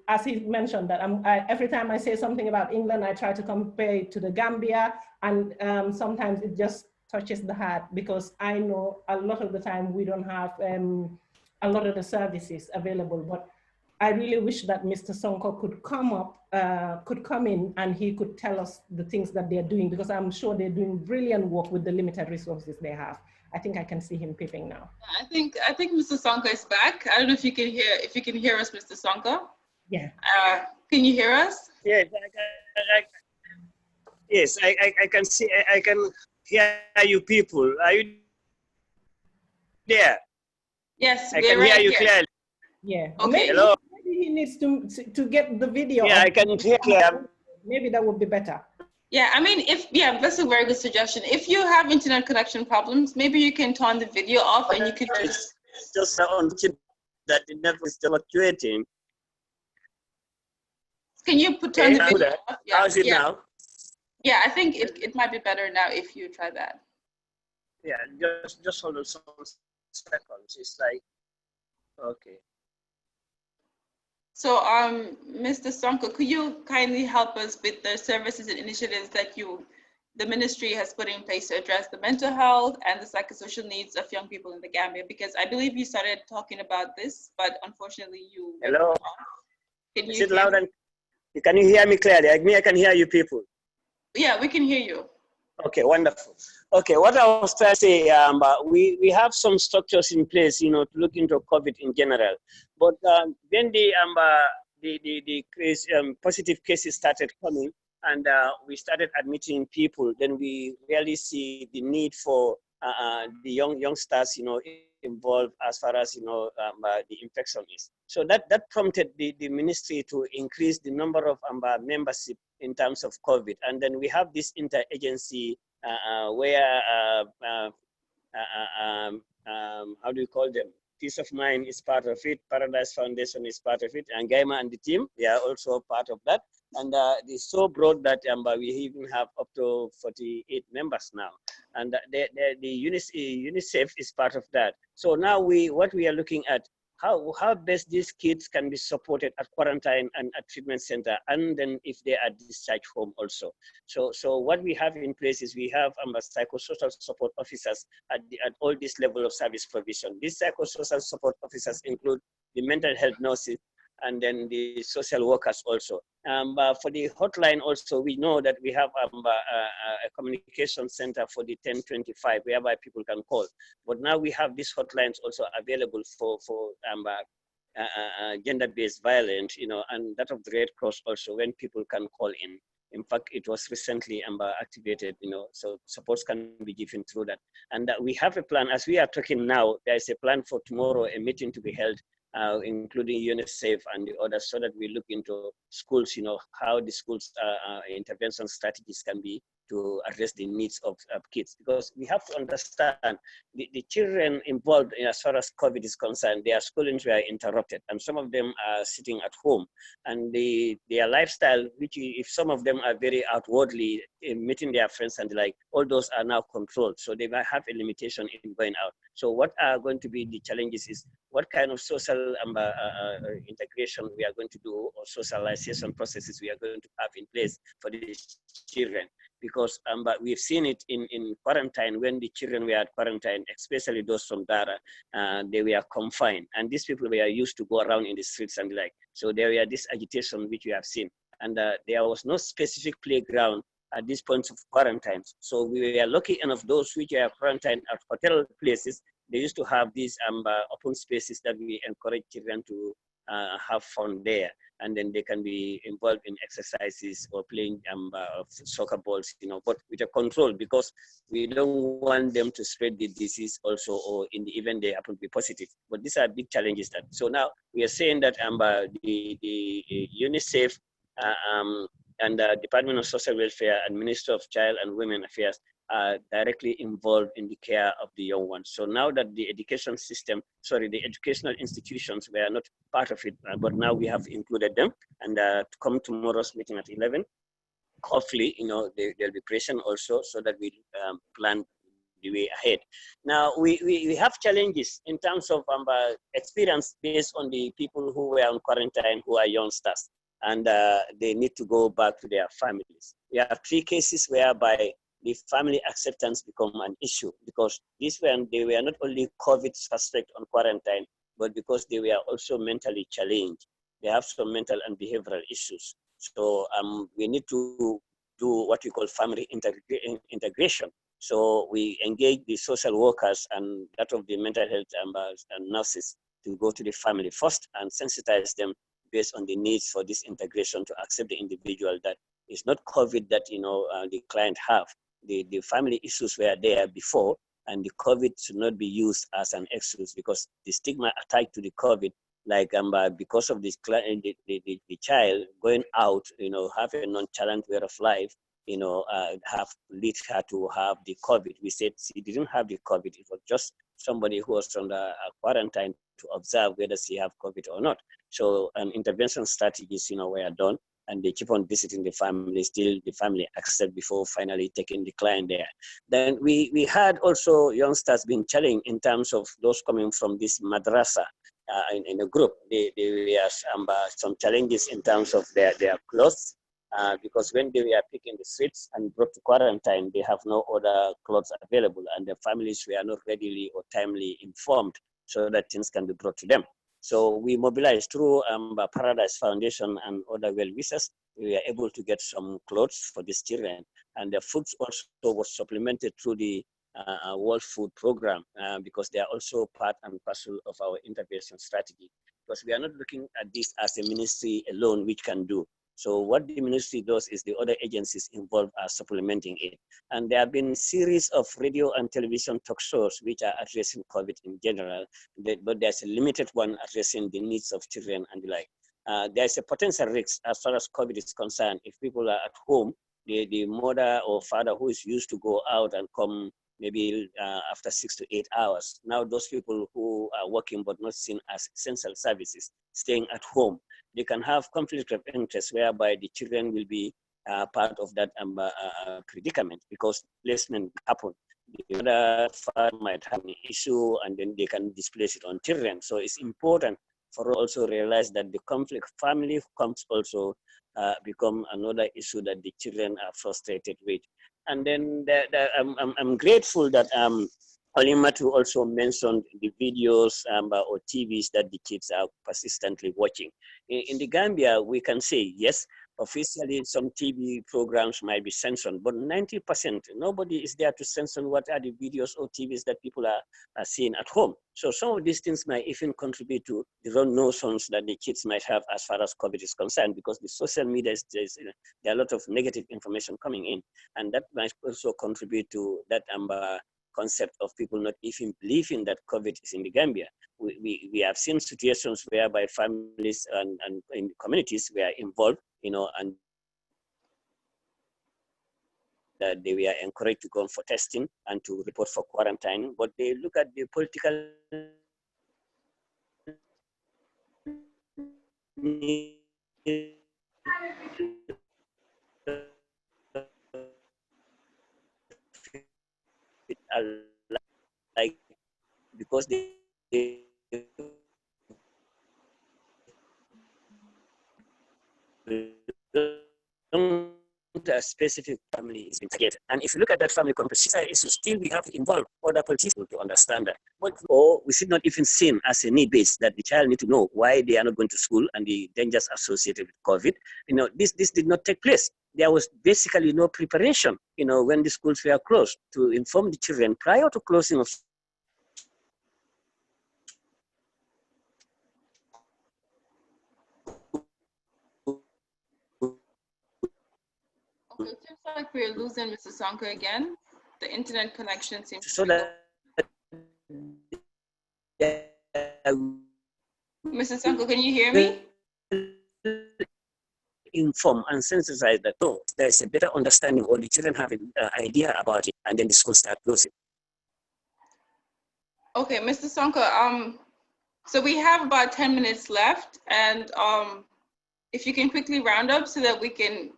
as he mentioned that every time I say something about England, I try to compare it to the Gambia, and sometimes it just touches the heart, because I know a lot of the time we don't have a lot of the services available, but I really wish that Mr. Sonko could come in and he could tell us the things that they're doing, because I'm sure they're doing brilliant work with the limited resources they have. I think I can see him peeping now. I think Mr. Sonko is back. I don't know if you can hear us, Mr. Sonko. Yeah. Can you hear us? Yes, yes, I can see. I can hear you people. Are you there? Yes, I can hear you clearly. Yeah. Okay. Maybe, Hello. maybe he needs to get the video. Yeah, I can hear clearly. Maybe that would be better. Yeah, I mean, that's a very good suggestion. If you have internet connection problems, maybe you can turn the video off and you could just on that it never is fluctuating. Can you turn the video off? Yeah, how's it now? Yeah, I think it might be better now if you try that. Yeah, just hold on some seconds. It's like, okay. So, Mr. Sonko, could you kindly help us with the services and initiatives that the ministry has put in place to address the mental health and the psychosocial needs of young people in the Gambia? Because I believe you started talking about this, but unfortunately you. Hello. Can Is it loud and can you hear me clearly? Like me, I can hear you people. Yeah, we can hear you. Okay, wonderful. Okay, what I was trying to say, we have some structures in place, to look into COVID in general. But when the positive cases started coming and we started admitting people, then we really see the need for the youngsters, involved as far as the infection is. So that prompted the ministry to increase the number of membership in terms of COVID, and then we have this interagency where how do you call them? Peace of Mind is part of it. Paradise Foundation is part of it, and Gaima and the team, they are also part of that. And it's so broad that we even have up to 48 members now. And the UNICEF is part of that. So now what we are looking at, how best these kids can be supported at quarantine and at treatment center, and then if they are discharged home also. So what we have in place is we have psychosocial support officers at all this level of service provision. These psychosocial support officers include the mental health nurses and then the social workers also. For the hotline also, we know that we have a communication center for the 1025 whereby people can call. But now we have these hotlines also available for gender-based violence, and that of the Red Cross also, when people can call in. In fact, it was recently activated, so supports can be given through that. And we have a plan, as we are talking now, there is a plan for tomorrow, a meeting to be held, including UNICEF and the others, so that we look into schools, how the schools intervention strategies can be to address the needs of kids, because we have to understand the children involved as far as COVID is concerned, their schoolings were interrupted, and some of them are sitting at home, and their lifestyle, which if some of them are very outwardly meeting their friends and like, all those are now controlled, so they might have a limitation in going out. So what are going to be the challenges is what kind of social integration we are going to do, or socialization processes we are going to have in place for the children, because but we've seen it in quarantine, when the children were at quarantine, especially those from Dara, they were confined, and these people were used to go around in the streets and like, so there were this agitation which we have seen, and there was no specific playground at these points of quarantine. So we were lucky enough, those which are quarantined at hotel places, they used to have these open spaces that we encourage children to have fun there, and then they can be involved in exercises or playing soccer balls, you know, but with a control, because we don't want them to spread the disease also, or in the event they happen to be positive. But these are big challenges. That so now we are saying that the UNICEF and the Department of Social Welfare and Ministry of Child and Women Affairs are directly involved in the care of the young ones. So now that the education system, the educational institutions were not part of it, but now we have included them, and to come tomorrow's meeting at 11, hopefully, you know, they'll be present also, so that we plan the way ahead. Now, we have challenges in terms of experience based on the people who were on quarantine, who are youngsters, and they need to go back to their families. We have 3 cases whereby the family acceptance become an issue, because they were not only COVID suspect on quarantine, but because they were also mentally challenged. They have some mental and behavioral issues. So we need to do what we call family integration. So we engage the social workers and that of the mental health and nurses to go to the family first and sensitize them based on the needs for this integration, to accept the individual that it's not COVID that, you know, the client have. The family issues were there before, and the COVID should not be used as an excuse, because the stigma attached to the COVID, like because of this the child going out, you know, have a nonchalant way of life, you know, have lead her to have the COVID. We said she didn't have the COVID. It was just somebody who was on the quarantine to observe whether she have COVID or not. So intervention strategies, you know, were done, and they keep on visiting the family, still the family accept before finally taking the client there. Then we had also youngsters being challenged in terms of those coming from this madrasa in a group. They were some challenges in terms of their clothes, because when they were picking the streets and brought to quarantine, they have no other clothes available, and their families were not readily or timely informed so that things can be brought to them. So we mobilized through Paradise Foundation and other well-wishers. We were able to get some clothes for these children, and the foods also was supplemented through the World Food Program, because they are also part and parcel of our intervention strategy. Because we are not looking at this as a ministry alone which can do. So what the ministry does is the other agencies involved are supplementing it. And there have been series of radio and television talk shows which are addressing COVID in general, but there's a limited one addressing the needs of children and the like. There's a potential risk as far as COVID is concerned. If people are at home, the mother or father who is used to go out and come maybe after 6 to 8 hours, now those people who are working but not seen as essential services, staying at home, they can have conflict of interest whereby the children will be part of that predicament, because placement happen. The other father might have an issue and then they can displace it on children. So it's important for us also realize that the conflict family comes also become another issue that the children are frustrated with. And then I'm grateful that Olimatu also mentioned the videos or TVs that the kids are persistently watching. In the Gambia, we can say, yes, officially some TV programs might be censored, but 90%, nobody is there to censor what are the videos or TVs that people are seeing at home. So some of these things might even contribute to the wrong notions that the kids might have as far as COVID is concerned, because the social media, there are a lot of negative information coming in, and that might also contribute to that concept of people not even believing that COVID is in the Gambia. We have seen situations whereby families and in communities were involved, you know, and they were encouraged to go for testing and to report for quarantine, but they look at the political like because they belong to a specific family is being targeted. And if you look at that family composition issue, still we have to involve other politicians to understand that. But, or we should not even see as a need base that the child need to know why they are not going to school and the dangers associated with COVID. This did not take place. There was basically no preparation, when the schools were closed to inform the children prior to closing of. Okay, it seems like we're losing Mr. Sonko again. The internet connection seems So to be that Mr. Sonko, can you hear me? Inform and sensitize that there's a better understanding, or the children have an idea about it, and then the school start closing. Okay, Mr. Sonko, so we have about 10 minutes left, and if you can quickly round up so that we can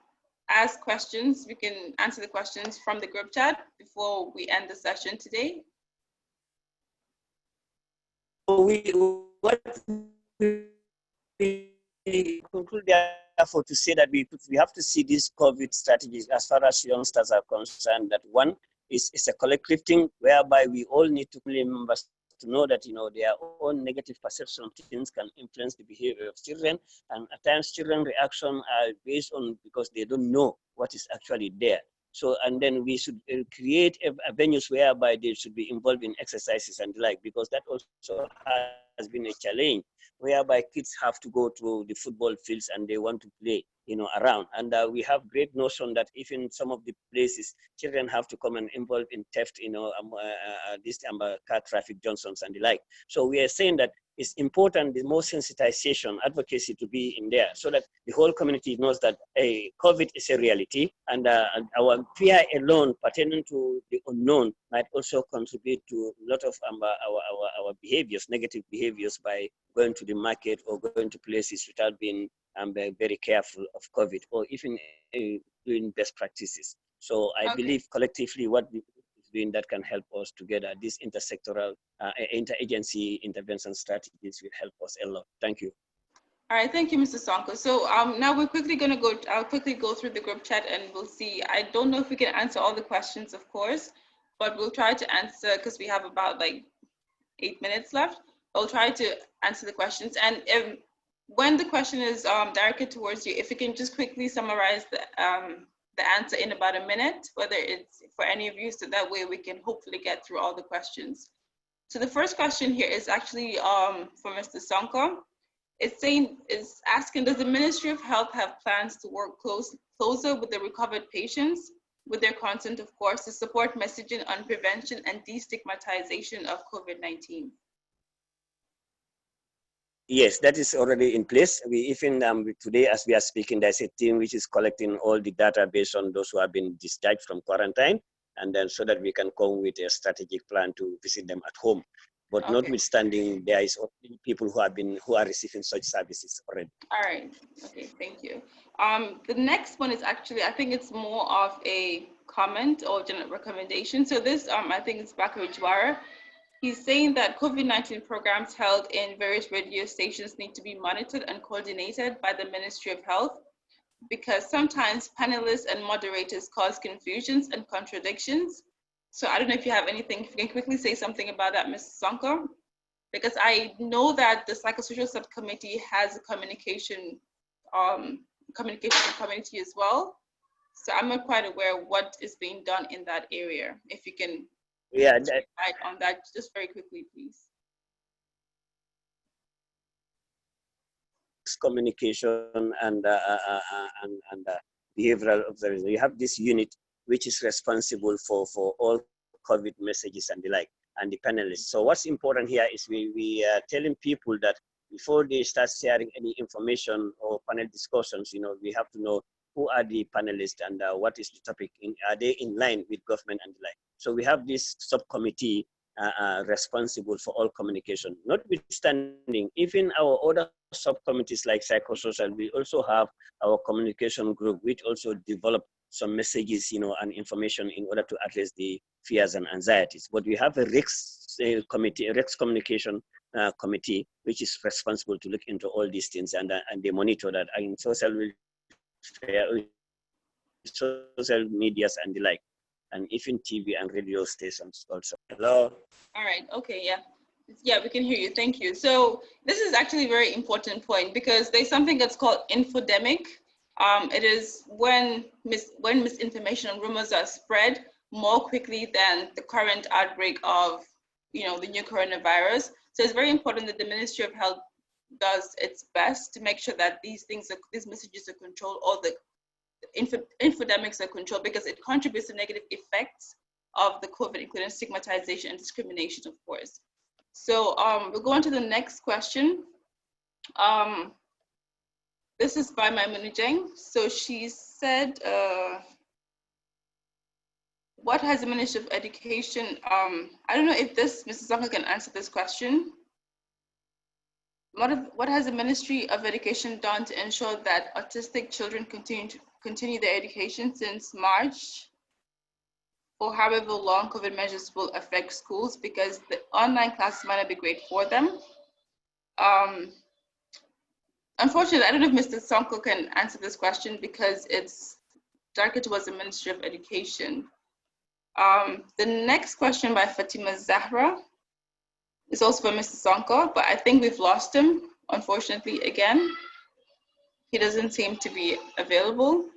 ask questions, we can answer the questions from the group chat before we end the session today. What we conclude therefore to say that we have to see these COVID strategies as far as youngsters are concerned, that one is a collective thing whereby we all need to remember to know that their own negative perception of things can influence the behavior of children, and at times children reaction are based on because they don't know what is actually there. So, and then we should create venues whereby they should be involved in exercises and the like, because that also has been a challenge, whereby kids have to go to the football fields and they want to play, around. And we have great notion that if in some of the places, children have to come and involve in theft, car traffic junctions and the like. So we are saying that it's important, the more sensitization, advocacy to be in there, so that the whole community knows that COVID is a reality, and our fear alone pertaining to the unknown might also contribute to a lot of our behaviors, negative behaviors, by going to the market or going to places without being very careful of COVID, or even doing best practices. So I believe collectively what we doing that can help us together. These intersectoral, interagency intervention strategies will help us a lot. Thank you. All right, thank you, Mr. Sonko. So now we're quickly going to go, I'll quickly go through the group chat and we'll see. I don't know if we can answer all the questions, of course, but we'll try to answer, because we have about like 8 minutes left. I'll try to answer the questions. And when the question is directed towards you, if you can just quickly summarize the answer in about a minute, whether it's for any of you, so that way we can hopefully get through all the questions. So the first question here is actually for Mr. Sonko. It's asking, does the Ministry of Health have plans to work closer with the recovered patients, with their consent, of course, to support messaging on prevention and destigmatization of COVID-19? Yes, that is already in place. We even today, as we are speaking, there's a team which is collecting all the data based on those who have been discharged from quarantine, and then so that we can come with a strategic plan to visit them at home. But notwithstanding, there is already people who are receiving such services already. All right. Okay. Thank you. The next one is actually, I think it's more of a comment or general recommendation. So this, I think it's Bakari Jwara. He's saying that COVID-19 programs held in various radio stations need to be monitored and coordinated by the Ministry of Health, because sometimes panelists and moderators cause confusions and contradictions. So I don't know if you have anything, if you can quickly say something about that, Ms. Sonko, because I know that the psychosocial subcommittee has a communication committee as well. So I'm not quite aware what is being done in that area. If you can light on that just very quickly, please. Communication and behavioral observation. You have this unit which is responsible for all COVID messages and the like, and the panelists. So what's important here is we are telling people that before they start sharing any information or panel discussions, we have to know who are the panelists and what is the topic, are they in line with government and the like. So we have this subcommittee responsible for all communication. Notwithstanding, even our other subcommittees like psychosocial, we also have our communication group, which also develop some messages, and information in order to address the fears and anxieties. But we have a RICS committee, a RICS communication committee, which is responsible to look into all these things, and they monitor that in social medias and the like, and even TV and radio stations also. Hello? All right, okay, yeah. Yeah, we can hear you, thank you. So this is actually a very important point because there's something that's called infodemic. It is when misinformation and rumors are spread more quickly than the current outbreak of, the new coronavirus. So it's very important that the Ministry of Health does its best to make sure that these messages are controlled, or the infodemics are controlled, because it contributes to negative effects of the COVID, including stigmatization and discrimination, of course. So we'll go on to the next question. This is by Maimuna Jeng. So she said, what has the Ministry of Education, I don't know if Mrs. Zonka can answer this question. What has the Ministry of Education done to ensure that autistic children continue their education since March, or however long COVID measures will affect schools, because the online classes might not be great for them? Unfortunately, I don't know if Mr. Sonko can answer this question because it's directed towards the Ministry of Education. The next question by Fatima Zahra is also for Mr. Sonko, but I think we've lost him, unfortunately, again. He doesn't seem to be available.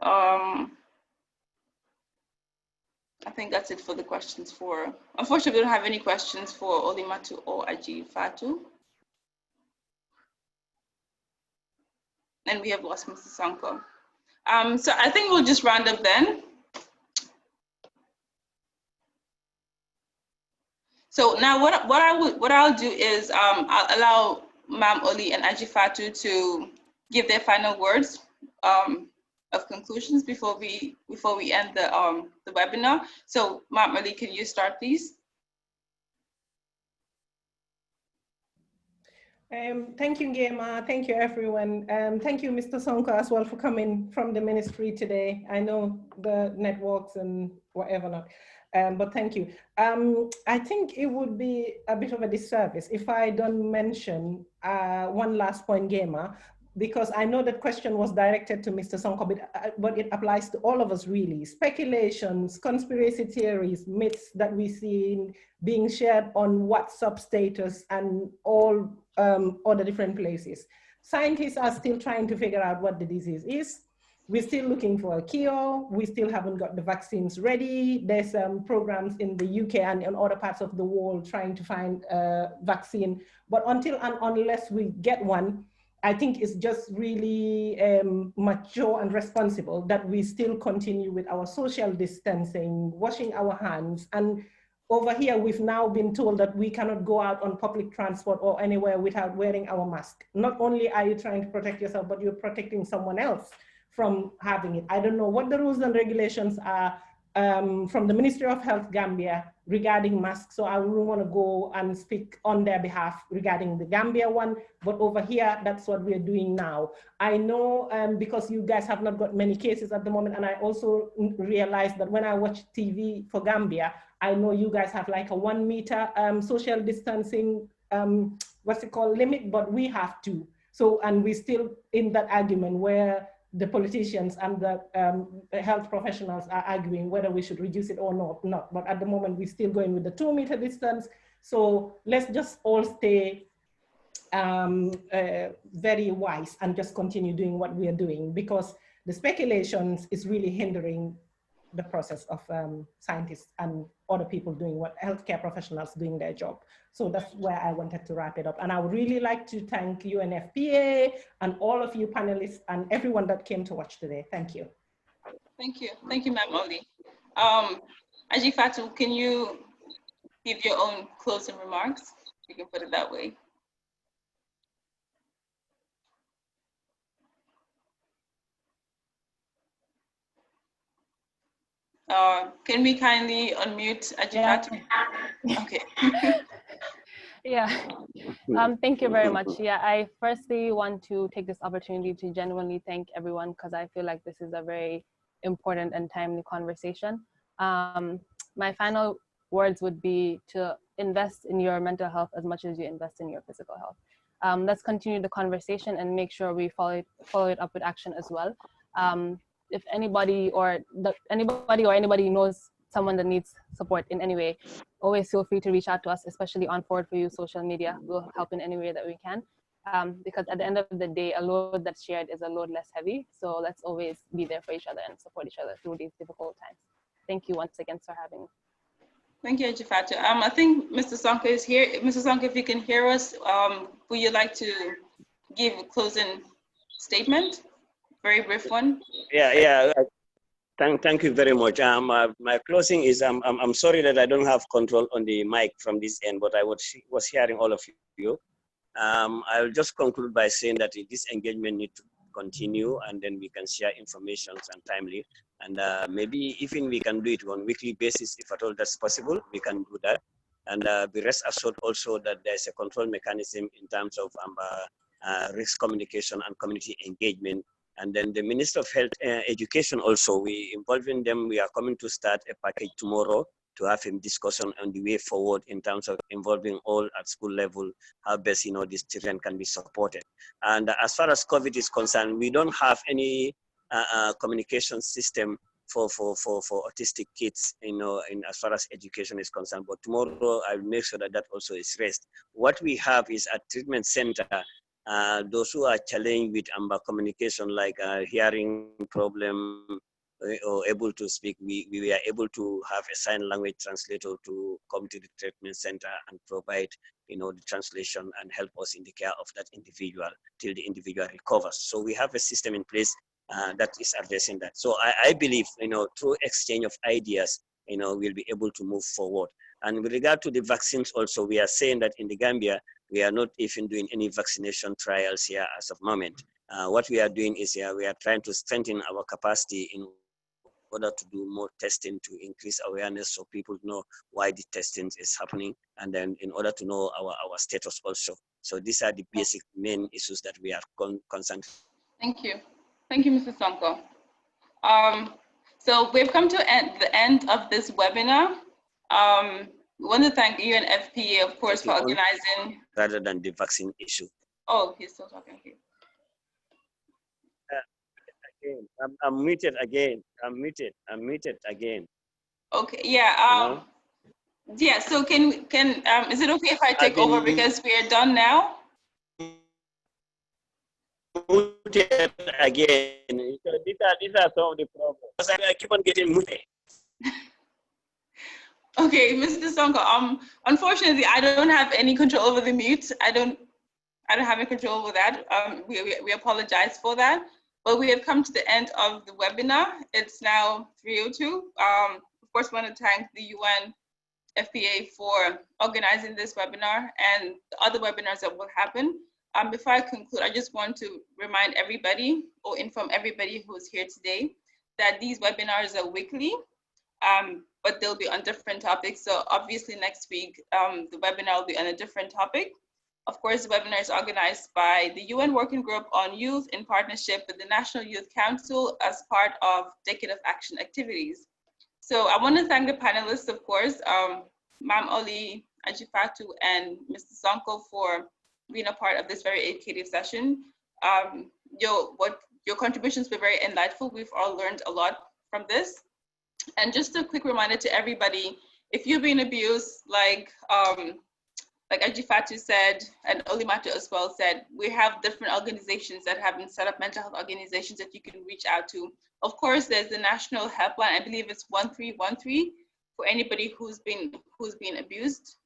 I think that's it for the questions for, unfortunately, we don't have any questions for Olimatu or Aji Fatu. And we have lost Mr. Sonko. So I think we'll just round up then. So now what I'll do is I'll allow Ma'am Oli and Aji Fatu to give their final words of conclusions before we end the webinar. So Ma'am Oli, can you start, please? Thank you, Gema. Thank you, everyone. Thank you, Mr. Sonko, as well, for coming from the ministry today. I know the networks and whatever not, but thank you. I think it would be a bit of a disservice if I don't mention one last point, Gema, because I know that question was directed to Mr. Sonko, but it applies to all of us, really. Speculations, conspiracy theories, myths that we see being shared on WhatsApp status and all other different places. Scientists are still trying to figure out what the disease is. We're still looking for a cure. We still haven't got the vaccines ready. There's programs in the UK and in other parts of the world trying to find a vaccine. But until and unless we get one, I think it's just really mature and responsible that we still continue with our social distancing, washing our hands. And over here, we've now been told that we cannot go out on public transport or anywhere without wearing our mask. Not only are you trying to protect yourself, but you're protecting someone else from having it. I don't know what the rules and regulations are from the Ministry of Health Gambia regarding masks, so I wouldn't want to go and speak on their behalf regarding the Gambia one, but over here, that's what we're doing now. I know because you guys have not got many cases at the moment, and I also realized that when I watch TV for Gambia, I know you guys have like a 1 meter social distancing, limit, but we have 2. So, and we're still in that argument where the politicians and the health professionals are arguing whether we should reduce it or not. But at the moment, we're still going with the 2 meter distance. So let's just all stay very wise and just continue doing what we are doing, because the speculations is really hindering the process of scientists and other people doing what healthcare professionals doing their job. So that's where I wanted to wrap it up. And I would really like to thank UNFPA and all of you panelists and everyone that came to watch today. Thank you. Thank you, Ma'am Oli. Aji Fatu, can you give your own closing remarks? You can put it that way. Can we kindly unmute Ajifatu? Yeah. Okay. Yeah. Thank you very much. Yeah, I firstly want to take this opportunity to genuinely thank everyone because I feel like this is a very important and timely conversation. My final words would be to invest in your mental health as much as you invest in your physical health. Let's continue the conversation and make sure we follow it up with action as well. If anybody knows someone that needs support in any way, always feel free to reach out to us, especially on Forward For You social media. We'll help in any way that we can. Because at the end of the day, a load that's shared is a load less heavy. So let's always be there for each other and support each other through these difficult times. Thank you once again for having me. Thank you, Ajifatu. I think Mr. Sonko is here. Mr. Sonko, if you can hear us, would you like to give a closing statement? Very brief one. Yeah. Thank you very much. My closing is I'm sorry that I don't have control on the mic from this end, but I was hearing all of you. I'll just conclude by saying that this engagement needs to continue, and then we can share information and timely. And maybe even we can do it on a weekly basis, if at all that's possible, we can do that. And be rest assured also that there's a control mechanism in terms of risk communication and community engagement. And then the Minister of Health Education also, we involving them. We are coming to start a package tomorrow to have a discussion on the way forward in terms of involving all at school level, how best, these children can be supported. And as far as COVID is concerned, we don't have any communication system for autistic kids, in as far as education is concerned. But tomorrow I'll make sure that also is raised. What we have is a treatment center. Those who are challenged with communication, like hearing problem or able to speak, we are able to have a sign language translator to come to the treatment center and provide, the translation and help us in the care of that individual till the individual recovers. So we have a system in place that is addressing that. So I believe, through exchange of ideas, we'll be able to move forward. And with regard to the vaccines also, we are saying that in the Gambia, we are not even doing any vaccination trials here as of moment. What we are doing is we are trying to strengthen our capacity in order to do more testing to increase awareness so people know why the testing is happening, and then in order to know our status also. So these are the basic main issues that we are concerned. Thank you. Thank you, Mr. Sonko. So we've come to the end of this webinar. We want to thank UNFPA, of course, for organizing. Rather than the vaccine issue. Oh, he's still talking. Okay. Again, I'm muted again. I'm muted again. Okay. Yeah. Yeah. So can is it okay if I take over because we are done now? Muted again. So these are some of the problems. I keep on getting muted. Okay, Mr. Sonko. Unfortunately, I don't have any control over the mute. I don't have any control over that. We apologize for that. But we have come to the end of the webinar. It's now 3:02. Of course, we want to thank the UNFPA for organizing this webinar and the other webinars that will happen. Before I conclude, I just want to remind everybody or inform everybody who is here today that these webinars are weekly. But they'll be on different topics. So obviously next week, the webinar will be on a different topic. Of course, the webinar is organized by the UN Working Group on Youth in partnership with the National Youth Council as part of Decade of Action activities. So I want to thank the panelists, of course, Ma'am Oli, Ajifatu, and Mr. Sonko for being a part of this very educative session. Your contributions were very enlightful. We've all learned a lot from this. And just a quick reminder to everybody, if you've been abused, like Ajifatu said, and Olimatu as well said, we have different organizations that have been set up, mental health organizations that you can reach out to. Of course, there's the national helpline. I believe it's 1313 for anybody who's been abused,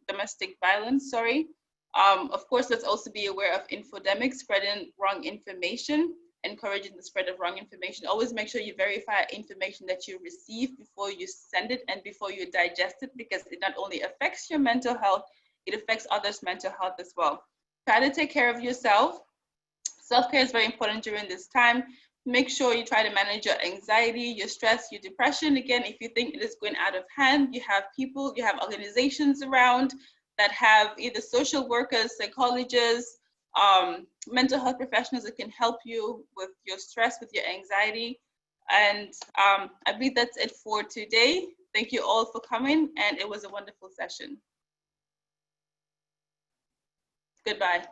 domestic violence. Sorry. Of course, let's also be aware of infodemics, spreading wrong information, encouraging the spread of wrong information. Always make sure you verify information that you receive before you send it and before you digest it, because it not only affects your mental health, it affects others' mental health as well. Try to take care of yourself. Self-care is very important during this time. Make sure you try to manage your anxiety, your stress, your depression. Again, if you think it is going out of hand, you have people, you have organizations around that have either social workers, psychologists, mental health professionals that can help you with your stress, with your anxiety. And I believe that's it for today. Thank you all for coming, and it was a wonderful session. Goodbye.